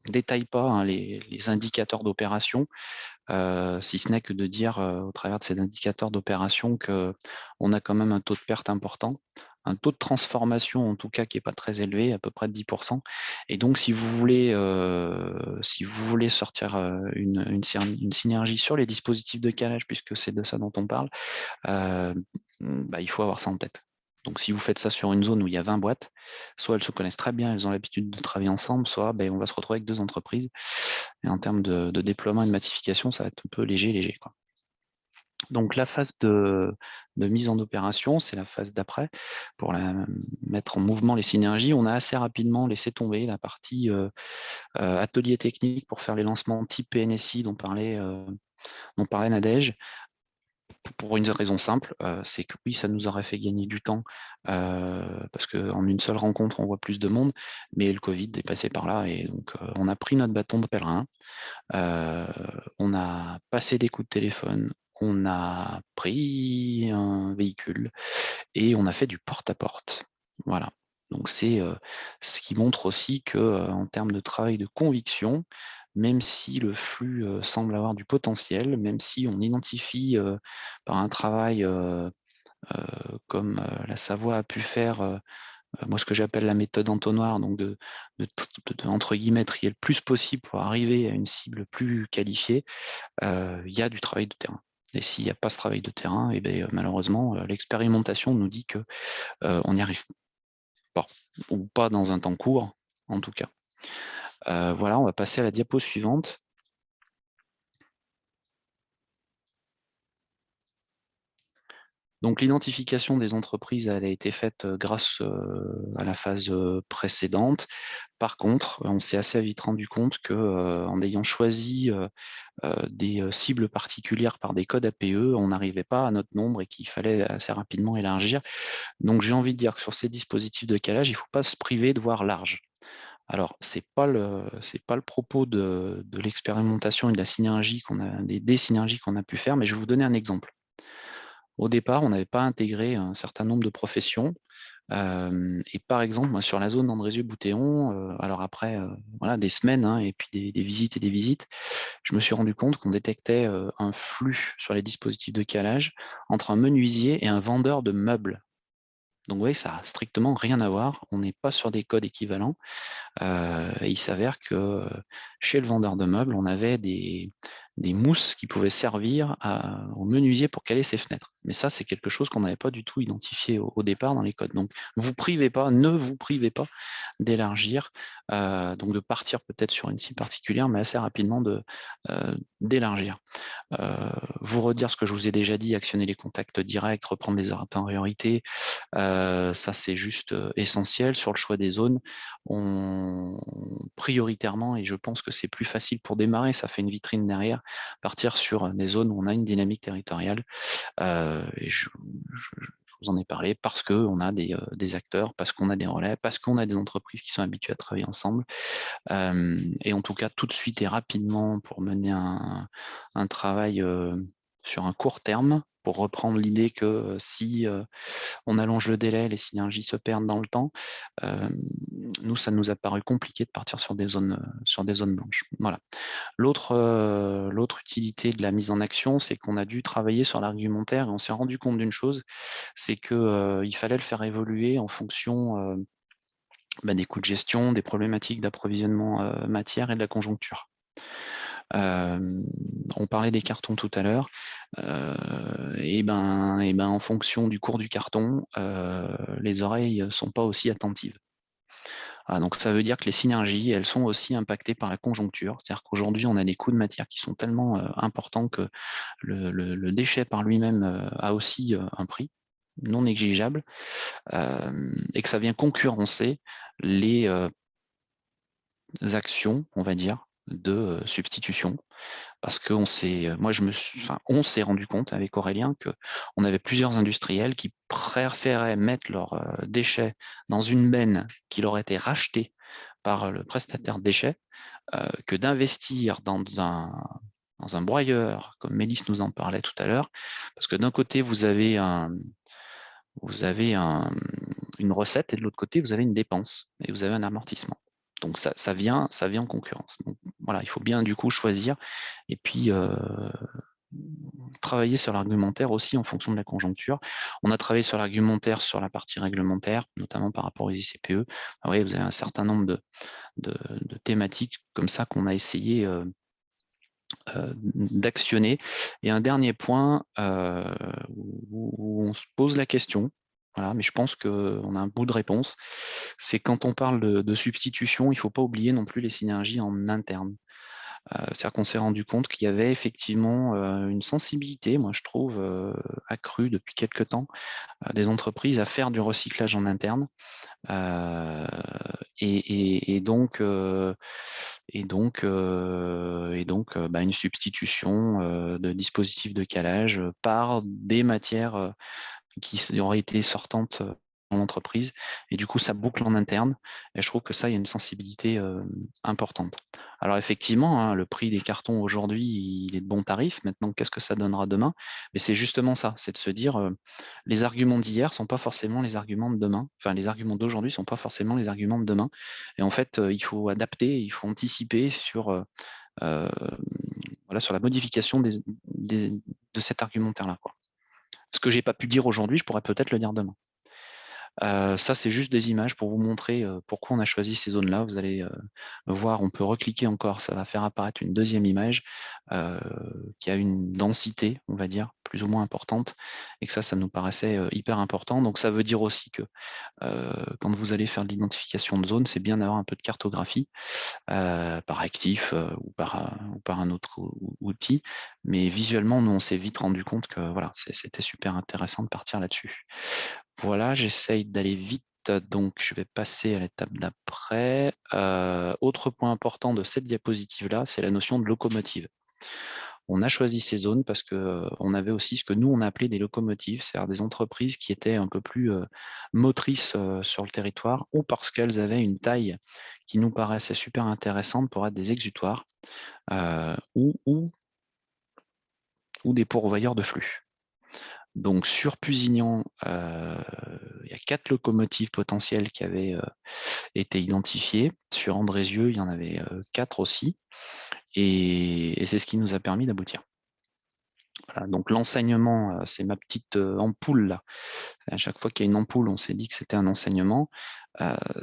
G: détaille pas hein, les indicateurs d'opération, si ce n'est que de dire au travers de ces indicateurs d'opération qu'on a quand même un taux de perte important, un taux de transformation en tout cas qui n'est pas très élevé, à peu près de 10%. Et donc si vous voulez sortir une synergie sur les dispositifs de calage, puisque c'est de ça dont on parle, il faut avoir ça en tête. Donc, si vous faites ça sur une zone où il y a 20 boîtes, soit elles se connaissent très bien, elles ont l'habitude de travailler ensemble, soit on va se retrouver avec 2 entreprises. Et en termes de déploiement et de massification, ça va être un peu léger, quoi. Donc, la phase de mise en opération, c'est la phase d'après. Pour mettre en mouvement les synergies, on a assez rapidement laissé tomber la partie atelier technique pour faire les lancements type PNSI dont parlait Nadège. Pour une raison simple, c'est que oui, ça nous aurait fait gagner du temps parce qu'en une seule rencontre, on voit plus de monde, mais le Covid est passé par là et donc on a pris notre bâton de pèlerin, on a passé des coups de téléphone, on a pris un véhicule et on a fait du porte-à-porte. Voilà. Donc c'est ce qui montre aussi que en termes de travail de conviction, même si le flux semble avoir du potentiel, même si on identifie par un travail comme la Savoie a pu faire, moi ce que j'appelle la méthode entonnoir, donc de entre guillemets trier le plus possible pour arriver à une cible plus qualifiée, il y a du travail de terrain. Et s'il n'y a pas ce travail de terrain, malheureusement, l'expérimentation nous dit qu'on n'y arrive pas, ou pas dans un temps court, en tout cas. Voilà, on va passer à la diapo suivante. Donc l'identification des entreprises, elle a été faite grâce à la phase précédente. Par contre, on s'est assez vite rendu compte qu'en ayant choisi des cibles particulières par des codes APE, on n'arrivait pas à notre nombre et qu'il fallait assez rapidement élargir. Donc j'ai envie de dire que sur ces dispositifs de calage, il ne faut pas se priver de voir large. Alors, ce n'est pas le propos de l'expérimentation et de la synergie des synergies qu'on a pu faire, mais je vais vous donner un exemple. Au départ, on n'avait pas intégré un certain nombre de professions. Et par exemple, moi, sur la zone d'Andrézieux-Boutéon, alors après des semaines et puis des visites et des visites, je me suis rendu compte qu'on détectait un flux sur les dispositifs de calage entre un menuisier et un vendeur de meubles. Donc vous voyez, ça n'a strictement rien à voir. On n'est pas sur des codes équivalents. Et il s'avère que chez le vendeur de meubles, on avait des mousses qui pouvaient servir au menuisier pour caler ses fenêtres. Mais ça, c'est quelque chose qu'on n'avait pas du tout identifié au départ dans les codes. Donc, ne vous privez pas d'élargir, donc de partir peut-être sur une cible particulière, mais assez rapidement d'élargir. Vous redire ce que je vous ai déjà dit, actionner les contacts directs, reprendre les antériorités, ça c'est juste essentiel. Sur le choix des zones, prioritairement, et je pense que c'est plus facile pour démarrer, ça fait une vitrine derrière, partir sur des zones où on a une dynamique territoriale. Et je vous vous en ai parlé, parce qu'on a des acteurs, parce qu'on a des relais, parce qu'on a des entreprises qui sont habituées à travailler ensemble. Et en tout cas, tout de suite et rapidement, pour mener un travail sur un court terme, pour reprendre l'idée que si on allonge le délai, les synergies se perdent dans le temps. Nous, ça nous a paru compliqué de partir sur des zones blanches. Voilà. L'autre utilité de la mise en action, c'est qu'on a dû travailler sur l'argumentaire et on s'est rendu compte d'une chose, c'est qu'il fallait le faire évoluer en fonction des coûts de gestion, des problématiques d'approvisionnement matière et de la conjoncture. On parlait des cartons tout à l'heure. En fonction du cours du carton, les oreilles ne sont pas aussi attentives. Donc ça veut dire que les synergies, elles sont aussi impactées par la conjoncture. C'est-à-dire qu'aujourd'hui, on a des coûts de matière qui sont tellement importants que le déchet par lui-même a aussi un prix non négligeable, et que ça vient concurrencer les actions, on va dire, de substitution. Parce qu'on s'est, on s'est rendu compte avec Aurélien qu'on avait plusieurs industriels qui préféraient mettre leurs déchets dans une benne qui leur était rachetée par le prestataire de déchets que d'investir dans un broyeur, comme Mélisse nous en parlait tout à l'heure, parce que d'un côté, vous avez une recette et de l'autre côté, vous avez une dépense et vous avez un amortissement. Donc ça vient en concurrence. Donc voilà, il faut bien du coup choisir et puis travailler sur l'argumentaire aussi en fonction de la conjoncture. On a travaillé sur l'argumentaire sur la partie réglementaire, notamment par rapport aux ICPE. Oui, vous avez un certain nombre de thématiques comme ça qu'on a essayé d'actionner. Et un dernier point où on se pose la question, voilà, mais je pense qu'on a un bout de réponse, c'est quand on parle de substitution, il ne faut pas oublier non plus les synergies en interne. C'est-à-dire qu'on s'est rendu compte qu'il y avait effectivement une sensibilité, moi je trouve, accrue depuis quelques temps, des entreprises à faire du recyclage en interne. Une substitution de dispositifs de calage par des matières qui auraient été sortantes dans l'entreprise, et du coup ça boucle en interne, et je trouve que ça, il y a une sensibilité importante. Alors effectivement, hein, le prix des cartons aujourd'hui, il est de bon tarif. Maintenant, qu'est-ce que ça donnera demain? Mais c'est justement ça, c'est de se dire les arguments d'hier ne sont pas forcément les arguments de demain, enfin les arguments d'aujourd'hui ne sont pas forcément les arguments de demain, et en fait il faut adapter, il faut anticiper sur sur la modification de cet argumentaire-là, quoi. Ce que je n'ai pas pu dire aujourd'hui, je pourrais peut-être le dire demain. Ça, c'est juste des images pour vous montrer pourquoi on a choisi ces zones-là. Vous allez voir, on peut recliquer encore, ça va faire apparaître une deuxième image qui a une densité, on va dire, plus ou moins importante, et que ça nous paraissait hyper important. Donc ça veut dire aussi que quand vous allez faire de l'identification de zone, c'est bien d'avoir un peu de cartographie par actif ou par un autre outil. Mais visuellement, nous, on s'est vite rendu compte que voilà, c'était super intéressant de partir là-dessus. Voilà, j'essaye d'aller vite, donc je vais passer à l'étape d'après. Autre point important de cette diapositive-là, c'est la notion de locomotive. On a choisi ces zones parce qu'on avait aussi ce que nous, on a appelé des locomotives, c'est-à-dire des entreprises qui étaient un peu plus motrices sur le territoire, ou parce qu'elles avaient une taille qui nous paraissait super intéressante pour être des exutoires ou des pourvoyeurs de flux. Donc sur Pusignan, il y a 4 locomotives potentielles qui avaient été identifiées. Sur Andrézieux, il y en avait 4 aussi. Et c'est ce qui nous a permis d'aboutir. Voilà, donc l'enseignement, c'est ma petite ampoule là. À chaque fois qu'il y a une ampoule, on s'est dit que c'était un enseignement.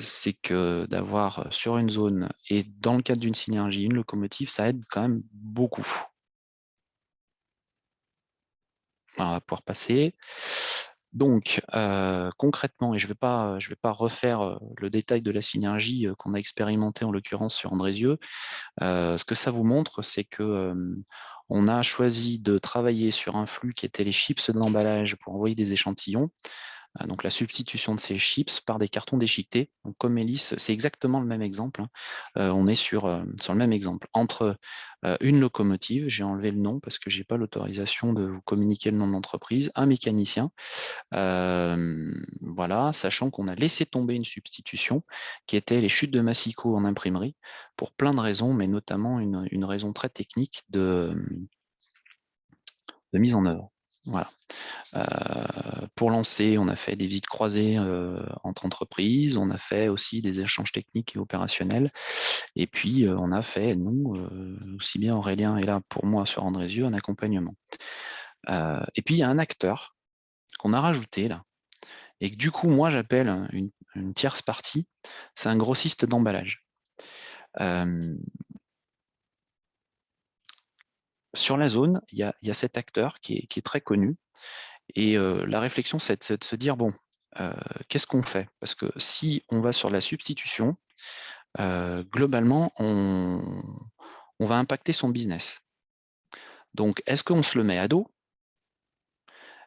G: C'est que d'avoir sur une zone et dans le cadre d'une synergie, une locomotive, ça aide quand même beaucoup. On va pouvoir passer. Donc, concrètement, et je ne vais pas refaire le détail de la synergie qu'on a expérimenté en l'occurrence sur Andrézieux, ce que ça vous montre, c'est que on a choisi de travailler sur un flux qui était les chips d'emballage pour envoyer des échantillons. Donc la substitution de ces chips par des cartons déchiquetés. Donc comme Mélisse, c'est exactement le même exemple. On est sur le même exemple. Entre une locomotive, j'ai enlevé le nom parce que je n'ai pas l'autorisation de vous communiquer le nom de l'entreprise, un mécanicien, voilà, sachant qu'on a laissé tomber une substitution qui était les chutes de massicot en imprimerie pour plein de raisons, mais notamment une raison très technique de mise en œuvre. Voilà. Pour lancer, on a fait des visites croisées entre entreprises, on a fait aussi des échanges techniques et opérationnels, et puis on a fait, nous, aussi bien Aurélien est là pour moi sur Andrézieux, un accompagnement. Et puis il y a un acteur qu'on a rajouté là, et que du coup, moi j'appelle une tierce partie, c'est un grossiste d'emballage. Sur la zone, il y a cet acteur qui est très connu, et la réflexion, c'est de se dire, bon, qu'est-ce qu'on fait? Parce que si on va sur la substitution, globalement, on va impacter son business. Donc, est-ce qu'on se le met à dos?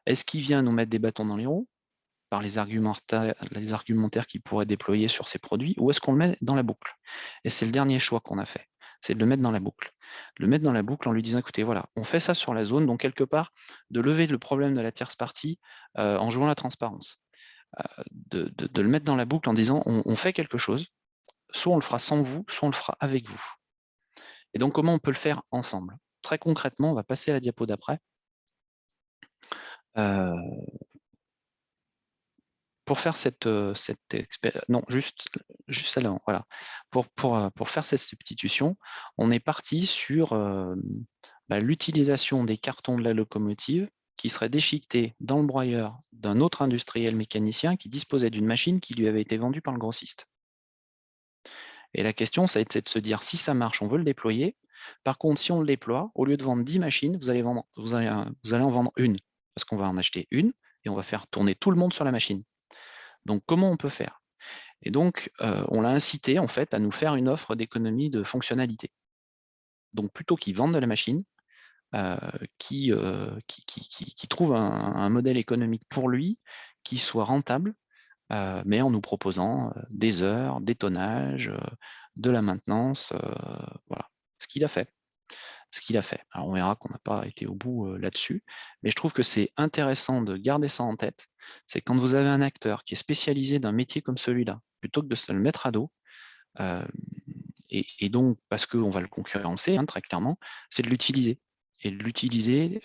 G: Est-ce qu'il vient nous mettre des bâtons dans les roues par les argumentaires qu'il pourrait déployer sur ses produits, ou est-ce qu'on le met dans la boucle? Et c'est le dernier choix qu'on a fait, c'est de le mettre dans la boucle. Le mettre dans la boucle en lui disant, écoutez, voilà, on fait ça sur la zone, donc quelque part, de lever le problème de la tierce partie en jouant la transparence. De le mettre dans la boucle en disant, on fait quelque chose, soit on le fera sans vous, soit on le fera avec vous. Et donc, comment on peut le faire ensemble? Très concrètement, on va passer à la diapo d'après. Pour faire cette expérience, non, juste celle-là, voilà. Pour faire cette substitution, on est parti sur l'utilisation des cartons de la locomotive qui seraient déchiquetés dans le broyeur d'un autre industriel mécanicien qui disposait d'une machine qui lui avait été vendue par le grossiste. Et la question, ça a été de se dire, si ça marche, on veut le déployer. Par contre, si on le déploie, au lieu de vendre 10 machines, vous allez en vendre une, parce qu'on va en acheter une et on va faire tourner tout le monde sur la machine. Donc, comment on peut faire? Et donc, on l'a incité en fait à nous faire une offre d'économie de fonctionnalité. Donc, plutôt qu'ils vendent de la machine, qui trouve un modèle économique pour lui qui soit rentable, mais en nous proposant des heures, des tonnages, de la maintenance, voilà, ce qu'il a fait. Alors on verra qu'on n'a pas été au bout là-dessus, mais je trouve que c'est intéressant de garder ça en tête. C'est quand vous avez un acteur qui est spécialisé d'un métier comme celui-là, plutôt que de se le mettre à dos, et donc parce qu'on va le concurrencer, hein, très clairement, c'est de l'utiliser. Et de l'utiliser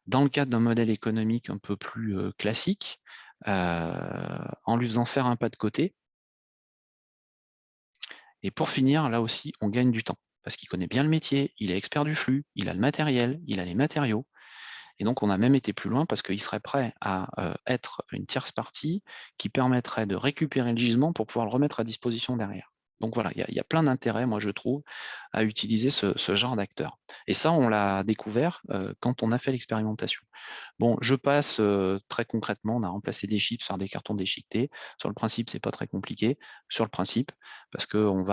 G: dans le cadre d'un modèle économique un peu plus classique, en lui faisant faire un pas de côté. Et pour finir, là aussi, on gagne du temps parce qu'il connaît bien le métier, il est expert du flux, il a le matériel, il a les matériaux. Et donc, on a même été plus loin parce qu'il serait prêt à être une tierce partie qui permettrait de récupérer le gisement pour pouvoir le remettre à disposition derrière. Donc voilà, il y a plein d'intérêts, moi je trouve, à utiliser ce genre d'acteur. Et ça, on l'a découvert quand on a fait l'expérimentation. Bon, je passe très concrètement, on a remplacé des chips par des cartons déchiquetés. Sur le principe, c'est pas très compliqué. Sur le principe, parce qu'on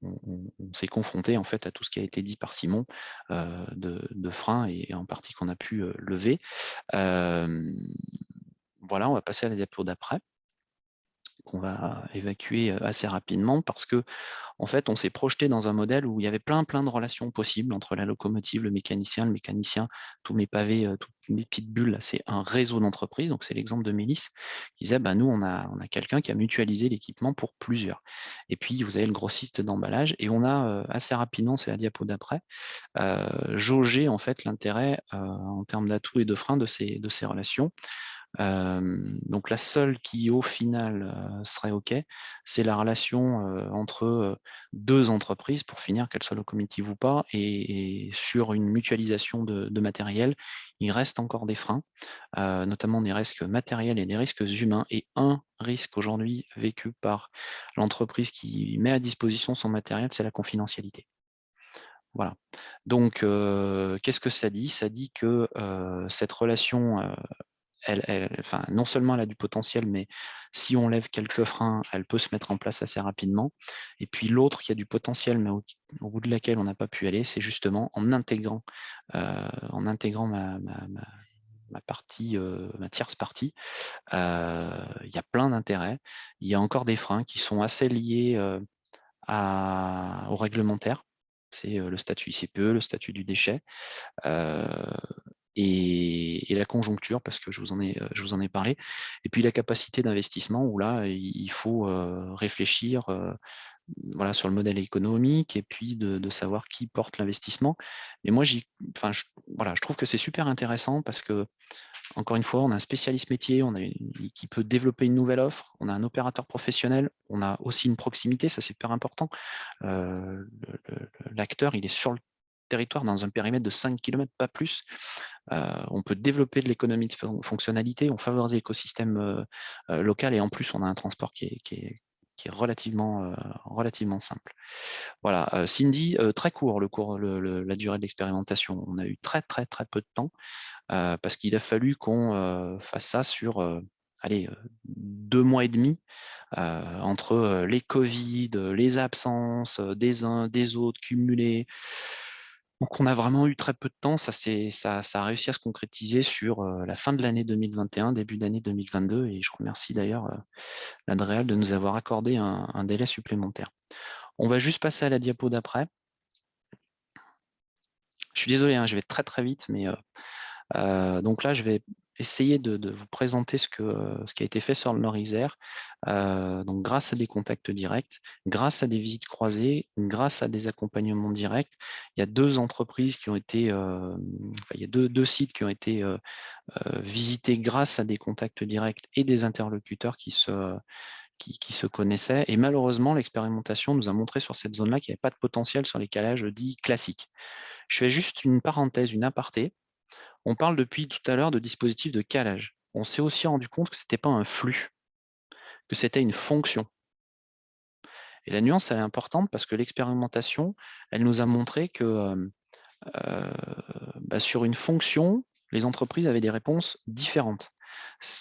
G: on s'est confronté en fait à tout ce qui a été dit par Simon de freins et en partie qu'on a pu lever. Voilà, on va passer à la diapo d'après, qu'on va évacuer assez rapidement parce que en fait, on s'est projeté dans un modèle où il y avait plein de relations possibles entre la locomotive, le mécanicien, tous mes pavés, toutes mes petites bulles, c'est un réseau d'entreprises. Donc, c'est l'exemple de Mélisse qui disait, nous, on a quelqu'un qui a mutualisé l'équipement pour plusieurs. Et puis, vous avez le grossiste d'emballage et on a assez rapidement, c'est la diapo d'après, jaugé en fait l'intérêt en termes d'atouts et de freins de ces relations. Donc la seule qui au final serait OK, c'est la relation entre deux entreprises pour finir, qu'elles soient locomotives ou pas, et sur une mutualisation de matériel, il reste encore des freins, notamment des risques matériels et des risques humains, et un risque aujourd'hui vécu par l'entreprise qui met à disposition son matériel, c'est la confidentialité. Voilà. Donc, qu'est-ce que ça dit? Ça dit que cette relation enfin, non seulement elle a du potentiel, mais si on lève quelques freins, elle peut se mettre en place assez rapidement. Et puis l'autre qui a du potentiel, mais au bout de laquelle on n'a pas pu aller, c'est justement en intégrant ma ma tierce partie, il y a plein d'intérêts. Il y a encore des freins qui sont assez liés au réglementaire. C'est le statut ICPE, le statut du déchet. Et la conjoncture, parce que je vous en ai parlé, et puis la capacité d'investissement, où là, il faut réfléchir voilà, sur le modèle économique, et puis de savoir qui porte l'investissement. Et moi, voilà, je trouve que c'est super intéressant, parce que, encore une fois, on a un spécialiste métier, qui peut développer une nouvelle offre, on a un opérateur professionnel, on a aussi une proximité, ça c'est super important. L'acteur, il est sur le territoire dans un périmètre de 5 km, pas plus. On peut développer de l'économie de fonctionnalité, on favorise l'écosystème local, et en plus, on a un transport qui est relativement simple. Voilà, Cindy, très court la durée de l'expérimentation. On a eu très peu de temps, parce qu'il a fallu qu'on fasse ça sur 2 mois et demi, entre les Covid, les absences des uns, des autres cumulées. Donc, on a vraiment eu très peu de temps. Ça a réussi à se concrétiser sur la fin de l'année 2021, début d'année 2022. Et je remercie d'ailleurs l'Adréal de nous avoir accordé un délai supplémentaire. On va juste passer à la diapo d'après. Je suis désolé, je vais très vite, mais donc là, je vais essayer de vous présenter ce qui a été fait sur le Nord-Isère, donc grâce à des contacts directs, grâce à des visites croisées, grâce à des accompagnements directs. Il y a 2 entreprises qui ont été, il y a deux sites qui ont été visités grâce à des contacts directs et des interlocuteurs qui se connaissaient. Et malheureusement, l'expérimentation nous a montré sur cette zone-là qu'il n'y avait pas de potentiel sur les calages dits classiques. Je fais juste une parenthèse, une aparté. On parle depuis tout à l'heure de dispositifs de calage. On s'est aussi rendu compte que ce n'était pas un flux, que c'était une fonction. Et la nuance, elle est importante, parce que l'expérimentation, elle nous a montré que sur une fonction, les entreprises avaient des réponses différentes.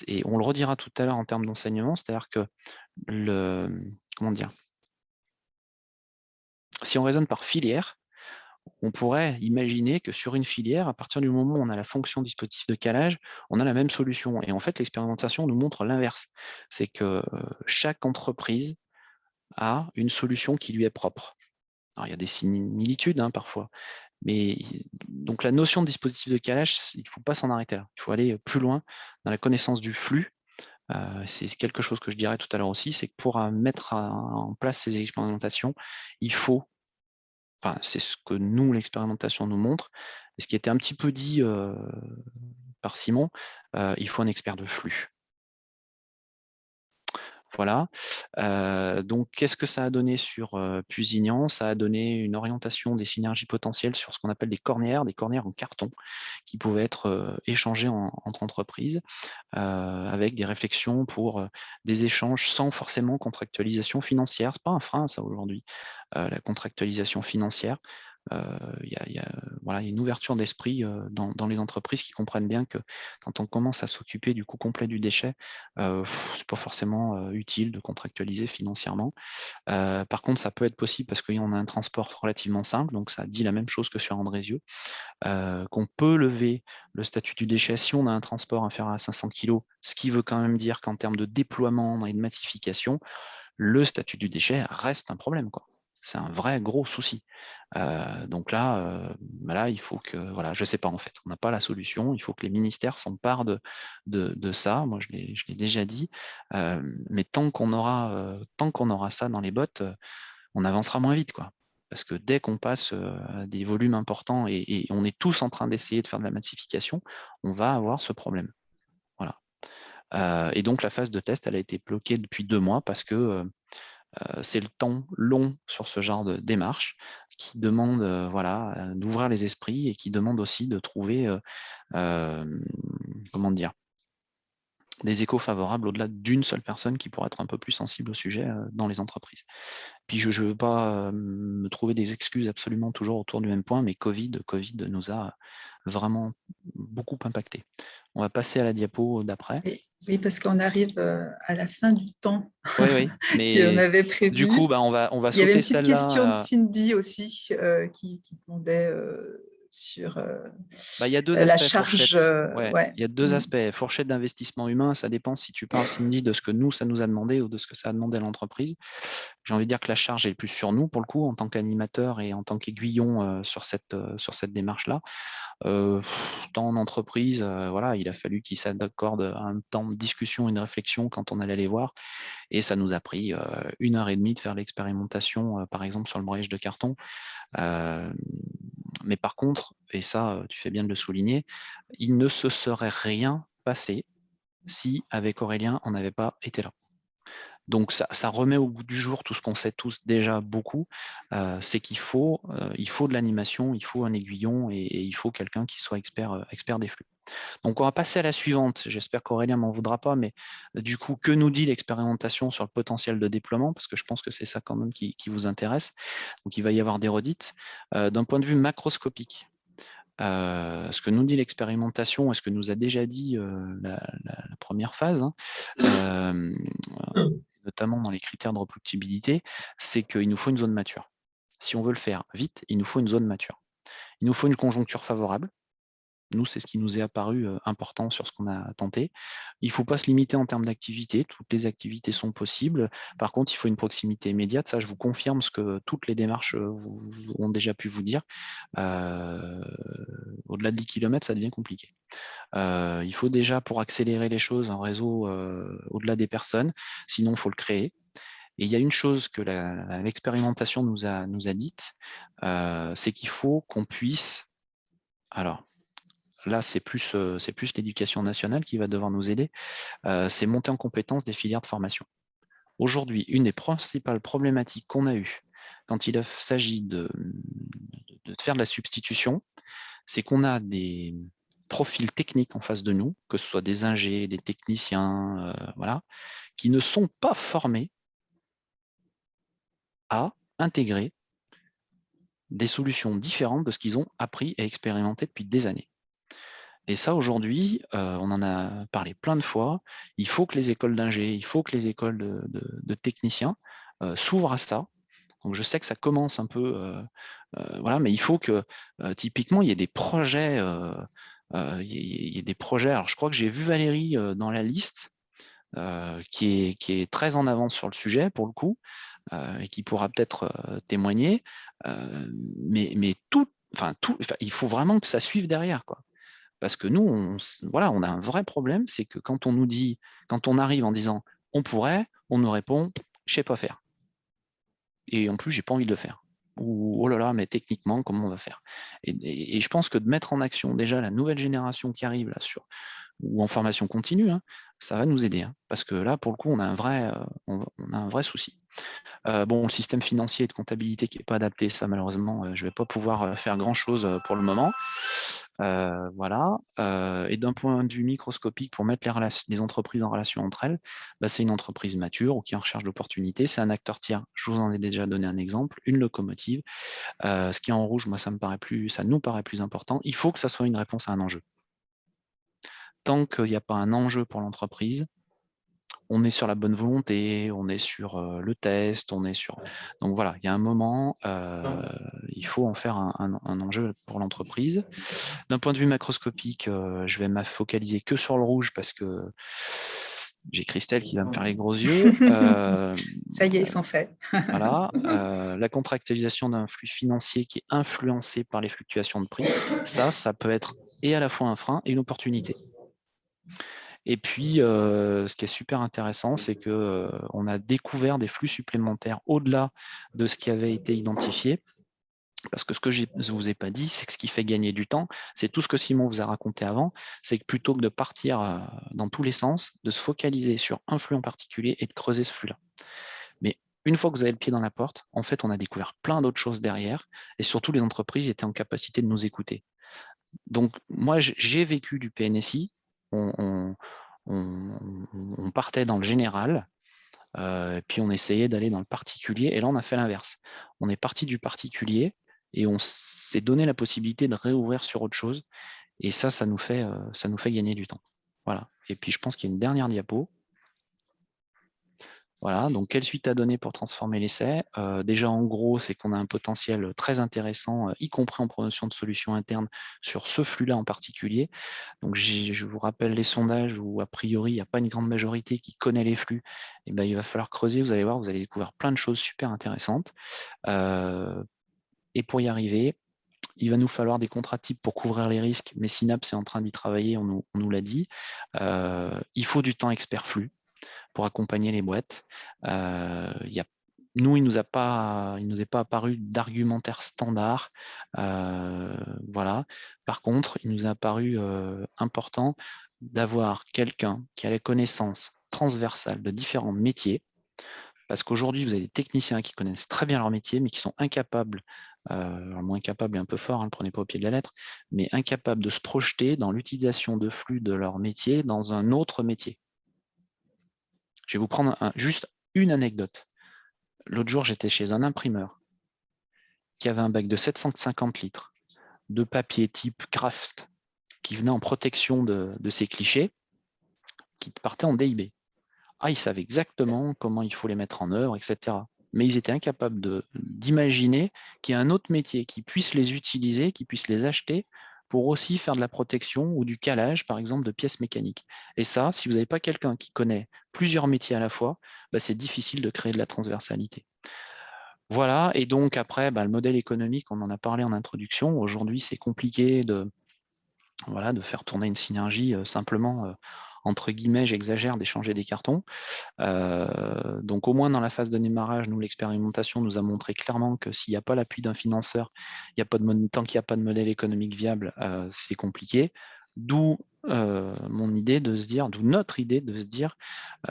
G: Et on le redira tout à l'heure en termes d'enseignement, c'est-à-dire que si on raisonne par filière, on pourrait imaginer que sur une filière, à partir du moment où on a la fonction dispositif de calage, on a la même solution. Et en fait, l'expérimentation nous montre l'inverse. C'est que chaque entreprise a une solution qui lui est propre. Alors, il y a des similitudes parfois. Mais donc, la notion de dispositif de calage, il ne faut pas s'en arrêter là. Il faut aller plus loin dans la connaissance du flux. C'est quelque chose que je dirais tout à l'heure aussi, c'est que pour mettre en place ces expérimentations, il faut, c'est ce que nous, l'expérimentation nous montre, et ce qui était un petit peu dit par Simon, il faut un expert de flux. Voilà. Donc, qu'est-ce que ça a donné sur Pusignan? Ça a donné une orientation des synergies potentielles sur ce qu'on appelle des cornières en carton, qui pouvaient être échangées entre entreprises, avec des réflexions pour des échanges sans forcément contractualisation financière. Ce n'est pas un frein, ça, aujourd'hui, la contractualisation financière. Il y a une ouverture d'esprit dans les entreprises qui comprennent bien que quand on commence à s'occuper du coût complet du déchet, ce n'est pas forcément utile de contractualiser financièrement. Par contre, ça peut être possible parce qu'on a un transport relativement simple, donc ça dit la même chose que sur Andrézieux, qu'on peut lever le statut du déchet si on a un transport inférieur à 500 kg, ce qui veut quand même dire qu'en termes de déploiement et de massification, le statut du déchet reste un problème, quoi. C'est un vrai gros souci. Donc là, il faut que, je ne sais pas en fait, on n'a pas la solution, il faut que les ministères s'emparent de ça, moi je l'ai déjà dit, mais tant qu'on aura ça dans les bottes, on avancera moins vite, quoi. Parce que dès qu'on passe à des volumes importants et on est tous en train d'essayer de faire de la massification, on va avoir ce problème. Voilà. Et donc la phase de test, elle a été bloquée depuis 2 mois parce que c'est le temps long sur ce genre de démarche qui demande d'ouvrir les esprits et qui demande aussi de trouver des échos favorables au-delà d'une seule personne qui pourrait être un peu plus sensible au sujet dans les entreprises. Puis je ne veux pas me trouver des excuses absolument toujours autour du même point, mais Covid nous a vraiment beaucoup impacté. On va passer à la diapo d'après.
A: Oui, parce qu'on arrive à la fin du temps
G: oui, mais
A: qu'on avait prévu.
G: Du coup, on va sauter celle-là.
A: Il y avait une petite question de Cindy aussi qui demandait sur
G: Il y a deux
A: la
G: aspects,
A: charge.
G: fourchette.
A: Ouais.
G: Il y a deux aspects. Fourchette d'investissement humain, ça dépend si tu parles, Cindy, de ce que nous, ça nous a demandé ou de ce que ça a demandé à l'entreprise. J'ai envie de dire que la charge est plus sur nous, pour le coup, en tant qu'animateur et en tant qu'aiguillon sur cette démarche-là. Tant en entreprise, voilà, il a fallu qu'ils s'accordent un temps de discussion, une réflexion quand on allait les voir. Et ça nous a pris 1h30 de faire l'expérimentation, par exemple, sur le broyage de carton. Mais par contre, et ça, tu fais bien de le souligner, il ne se serait rien passé si, avec Aurélien, on n'avait pas été là. Donc, ça remet au bout du jour tout ce qu'on sait tous déjà beaucoup, c'est qu'il faut de l'animation, il faut un aiguillon et il faut quelqu'un qui soit expert des flux. Donc, on va passer à la suivante. J'espère qu'Aurélien m'en voudra pas, mais du coup, que nous dit l'expérimentation sur le potentiel de déploiement? Parce que je pense que c'est ça quand même qui vous intéresse. Donc, il va y avoir des redites. D'un point de vue macroscopique, ce que nous dit l'expérimentation et ce que nous a déjà dit la première phase, notamment dans les critères de reproductibilité, c'est qu'il nous faut une zone mature. Si on veut le faire vite, il nous faut une zone mature. Il nous faut une conjoncture favorable. Nous, c'est ce qui nous est apparu important sur ce qu'on a tenté. Il ne faut pas se limiter en termes d'activité. Toutes les activités sont possibles. Par contre, il faut une proximité immédiate. Ça, je vous confirme ce que toutes les démarches ont déjà pu vous dire. Au-delà de 10 km, ça devient compliqué. Il faut déjà, pour accélérer les choses, un réseau au-delà des personnes. Sinon, il faut le créer. Et il y a une chose que l'expérimentation nous a dite, c'est qu'il faut qu'on puisse... Alors, là, c'est plus l'éducation nationale qui va devoir nous aider, c'est monter en compétence des filières de formation. Aujourd'hui, une des principales problématiques qu'on a eues quand il s'agit de faire de la substitution, c'est qu'on a des profils techniques en face de nous, que ce soit des ingés, des techniciens, voilà, qui ne sont pas formés à intégrer des solutions différentes de ce qu'ils ont appris et expérimenté depuis des années. Et ça, aujourd'hui, on en a parlé plein de fois, il faut que les écoles d'ingé, il faut que les écoles de techniciens s'ouvrent à ça. Donc, je sais que ça commence un peu, voilà, mais il faut que, typiquement, il y ait des projets, il y ait des projets. Alors, je crois que j'ai vu Valérie dans la liste, qui est très en avance sur le sujet, pour le coup, et qui pourra peut-être témoigner, mais il faut vraiment que ça suive derrière, quoi. Parce que nous, on a un vrai problème, c'est que quand on arrive en disant on pourrait, on nous répond je sais pas faire. Et en plus, j'ai pas envie de le faire. Ou oh là là, mais techniquement, comment on va faire? Et je pense que de mettre en action déjà la nouvelle génération qui arrive là ou en formation continue, hein, ça va nous aider. Hein, parce que là, pour le coup, on a un vrai souci. Bon, le système financier et de comptabilité qui n'est pas adapté, ça malheureusement, je ne vais pas pouvoir faire grand-chose pour le moment. Voilà. Et d'un point de vue microscopique, pour mettre les entreprises en relation entre elles, c'est une entreprise mature ou qui est en recherche d'opportunités. C'est un acteur tiers. Je vous en ai déjà donné un exemple, une locomotive. Ce qui est en rouge, moi, ça nous paraît plus important. Il faut que ça soit une réponse à un enjeu. Tant qu'il n'y a pas un enjeu pour l'entreprise, on est sur la bonne volonté, on est sur le test, on est sur... Donc voilà, il y a un moment, il faut en faire un enjeu pour l'entreprise. D'un point de vue macroscopique, je vais me focaliser que sur le rouge parce que j'ai Christelle qui va me faire les gros yeux.
A: Ça y est, ils sont faits.
G: Voilà, la contractualisation d'un flux financier qui est influencé par les fluctuations de prix, ça peut être et à la fois un frein et une opportunité. Et puis, ce qui est super intéressant, c'est qu'on a découvert des flux supplémentaires au-delà de ce qui avait été identifié. Parce que ce que je ne vous ai pas dit, c'est que ce qui fait gagner du temps, c'est tout ce que Simon vous a raconté avant, c'est que plutôt que de partir dans tous les sens, de se focaliser sur un flux en particulier et de creuser ce flux-là. Mais une fois que vous avez le pied dans la porte, en fait, on a découvert plein d'autres choses derrière, et surtout les entreprises étaient en capacité de nous écouter. Donc, moi, j'ai vécu du PNSI, on partait dans le général, puis on essayait d'aller dans le particulier, et là, on a fait l'inverse. On est parti du particulier, et on s'est donné la possibilité de réouvrir sur autre chose, et ça nous fait gagner du temps. Voilà. Et puis, je pense qu'il y a une dernière diapo. Voilà, donc quelle suite à donner pour transformer l'essai? Déjà, en gros, c'est qu'on a un potentiel très intéressant, y compris en promotion de solutions internes, sur ce flux-là en particulier. Donc, je vous rappelle les sondages où, a priori, il n'y a pas une grande majorité qui connaît les flux. Et ben, il va falloir creuser, vous allez voir, vous allez découvrir plein de choses super intéressantes. Et pour y arriver, il va nous falloir des contrats types pour couvrir les risques, mais Synapse est en train d'y travailler, on nous l'a dit. Il faut du temps expert flux pour accompagner les boîtes. Nous, il ne nous est pas apparu d'argumentaire standard. Voilà. Par contre, il nous a apparu important d'avoir quelqu'un qui a la connaissance transversale de différents métiers, parce qu'aujourd'hui, vous avez des techniciens qui connaissent très bien leur métier, mais qui sont incapables, le mot incapable est un peu fort, ne le prenez pas au pied de la lettre, mais incapables de se projeter dans l'utilisation de flux de leur métier dans un autre métier. Je vais vous prendre juste une anecdote. L'autre jour, j'étais chez un imprimeur qui avait un bac de 750 litres de papier type Kraft qui venait en protection de ses clichés, qui partait en DIB. Ah, ils savaient exactement comment il faut les mettre en œuvre, etc. Mais ils étaient incapables d'imaginer qu'il y a un autre métier qui puisse les utiliser, qui puisse les acheter pour aussi faire de la protection ou du calage, par exemple, de pièces mécaniques. Et ça, si vous n'avez pas quelqu'un qui connaît plusieurs métiers à la fois, bah, c'est difficile de créer de la transversalité. Voilà, et donc après, bah, le modèle économique, on en a parlé en introduction. Aujourd'hui, c'est compliqué de faire tourner une synergie simplement, entre guillemets, j'exagère, d'échanger des cartons. Donc au moins dans la phase de démarrage, nous, l'expérimentation nous a montré clairement que s'il n'y a pas l'appui d'un financeur, tant qu'il n'y a pas de modèle économique viable, c'est compliqué. D'où notre idée de se dire,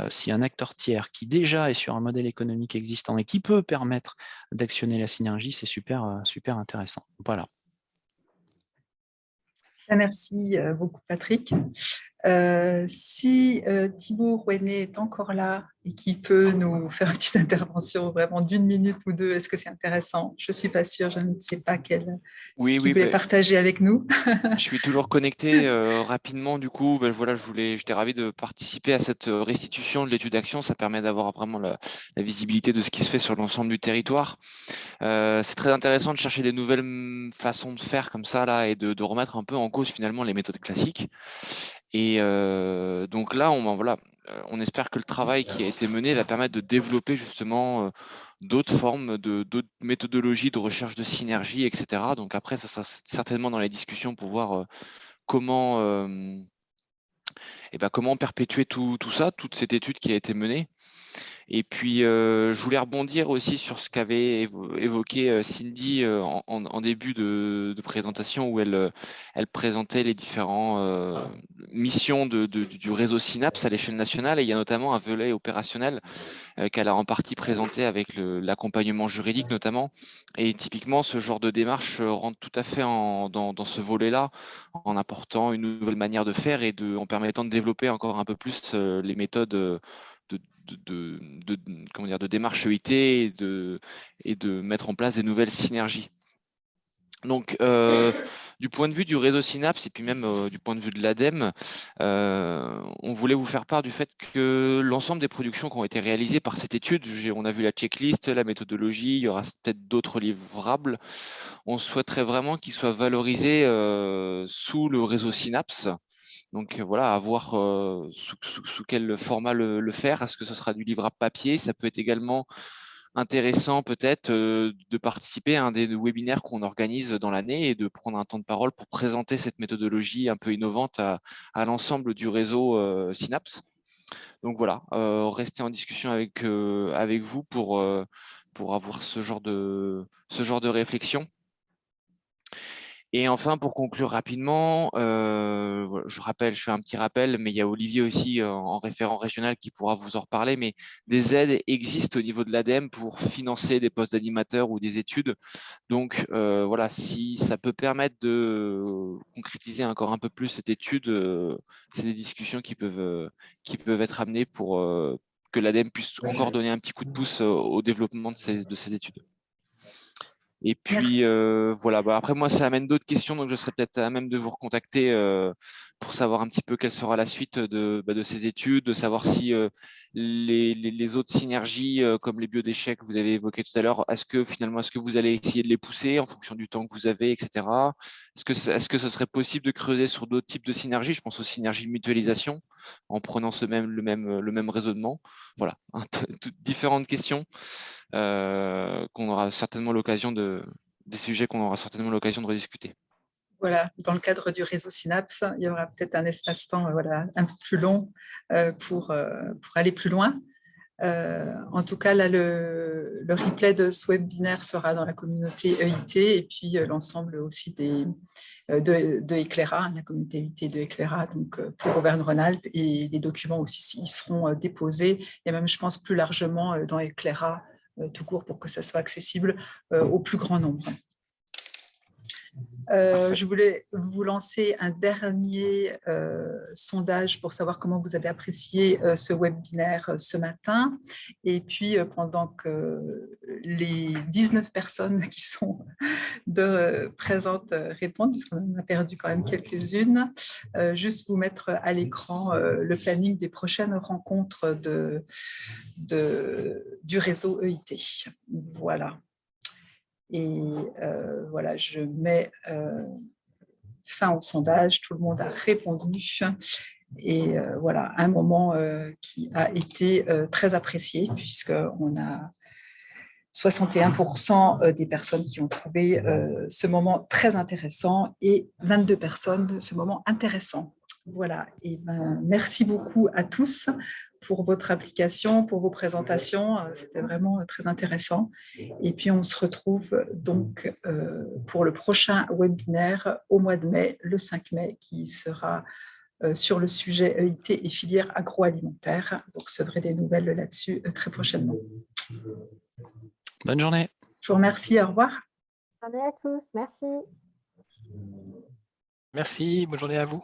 G: si un acteur tiers qui déjà est sur un modèle économique existant et qui peut permettre d'actionner la synergie, c'est super, super intéressant. Voilà.
A: Merci beaucoup, Patrick. Si Thibaut Rouenet est encore là et qui peut nous faire une petite intervention vraiment d'une minute ou deux, est-ce que c'est intéressant? Je ne suis pas sûre, je ne sais pas ce qu'il voulait partager avec nous.
H: Je suis toujours connecté rapidement, du coup, voilà, j'étais ravi de participer à cette restitution de l'étude d'action. Ça permet d'avoir vraiment la visibilité de ce qui se fait sur l'ensemble du territoire. C'est très intéressant de chercher des nouvelles façons de faire comme ça là et de remettre un peu en cause finalement les méthodes classiques. Et donc là, on espère que le travail qui a été mené va permettre de développer justement d'autres formes, d'autres méthodologies de recherche de synergie, etc. Donc après, ça sera certainement dans les discussions pour voir comment perpétuer tout ça, toute cette étude qui a été menée. Et puis, je voulais rebondir aussi sur ce qu'avait évoqué Cindy en début de présentation, où elle présentait les différentes missions du réseau Synapse à l'échelle nationale. Et il y a notamment un volet opérationnel qu'elle a en partie présenté avec l'accompagnement juridique notamment. Et typiquement, ce genre de démarche rentre tout à fait dans ce volet-là, en apportant une nouvelle manière de faire et en permettant de développer encore un peu plus les méthodes de démarche EIT et de mettre en place des nouvelles synergies. Donc, du point de vue du réseau Synapse et puis même du point de vue de l'ADEME, on voulait vous faire part du fait que l'ensemble des productions qui ont été réalisées par cette étude, on a vu la checklist, la méthodologie, il y aura peut-être d'autres livrables. On souhaiterait vraiment qu'ils soient valorisés sous le réseau Synapse. Donc voilà, à voir sous quel format le faire. Est-ce que ce sera du livrable papier? Ça peut être également intéressant peut-être de participer à un des webinaires qu'on organise dans l'année et de prendre un temps de parole pour présenter cette méthodologie un peu innovante à l'ensemble du réseau Synapse. Donc voilà, restez en discussion avec vous pour avoir ce genre de réflexion. Et enfin, pour conclure rapidement, je fais un petit rappel, mais il y a Olivier aussi en référent régional qui pourra vous en reparler, mais des aides existent au niveau de l'ADEME pour financer des postes d'animateurs ou des études. Donc voilà, si ça peut permettre de concrétiser encore un peu plus cette étude, c'est des discussions qui peuvent être amenées pour que l'ADEME puisse encore donner un petit coup de pouce au développement de ces études. Et puis voilà, après moi ça amène d'autres questions, donc je serais peut-être à même de vous recontacter pour savoir un petit peu quelle sera la suite de ces études, de savoir si les autres synergies, comme les biodéchets que vous avez évoqués tout à l'heure, est-ce que vous allez essayer de les pousser en fonction du temps que vous avez, etc. Est-ce que ce serait possible de creuser sur d'autres types de synergies? Je pense aux synergies de mutualisation, en prenant le même raisonnement. Voilà, différentes questions qu'on aura certainement l'occasion des sujets qu'on aura certainement l'occasion de rediscuter.
A: Voilà, dans le cadre du réseau Synapse, il y aura peut-être un espace-temps voilà, un peu plus long pour aller plus loin. En tout cas, là, le replay de ce webinaire sera dans la communauté EIT et puis l'ensemble aussi de Eclaira, la communauté EIT de Eclaira, donc pour Auvergne-Rhône-Alpes, et les documents aussi y seront déposés, et même, je pense, plus largement dans Eclaira, tout court, pour que ça soit accessible au plus grand nombre. Je voulais vous lancer un dernier sondage pour savoir comment vous avez apprécié ce webinaire ce matin. Et puis, pendant que les 19 personnes qui sont présentes répondent, parce qu'on en a perdu quand même quelques-unes, juste vous mettre à l'écran le planning des prochaines rencontres du réseau EIT. Voilà. Et voilà, je mets fin au sondage. Tout le monde a répondu. Et voilà, un moment qui a été très apprécié, puisqu'on a 61% des personnes qui ont trouvé ce moment très intéressant et 22 personnes ce moment intéressant. Voilà, et merci beaucoup à tous pour votre application, pour vos présentations. C'était vraiment très intéressant. Et puis, on se retrouve donc pour le prochain webinaire au mois de mai, le 5 mai, qui sera sur le sujet EIT et filière agroalimentaire. Vous recevrez des nouvelles là-dessus très prochainement.
G: Bonne journée.
A: Je vous remercie. Au revoir.
B: Bonne journée à tous. Merci.
E: Merci. Bonne journée à vous.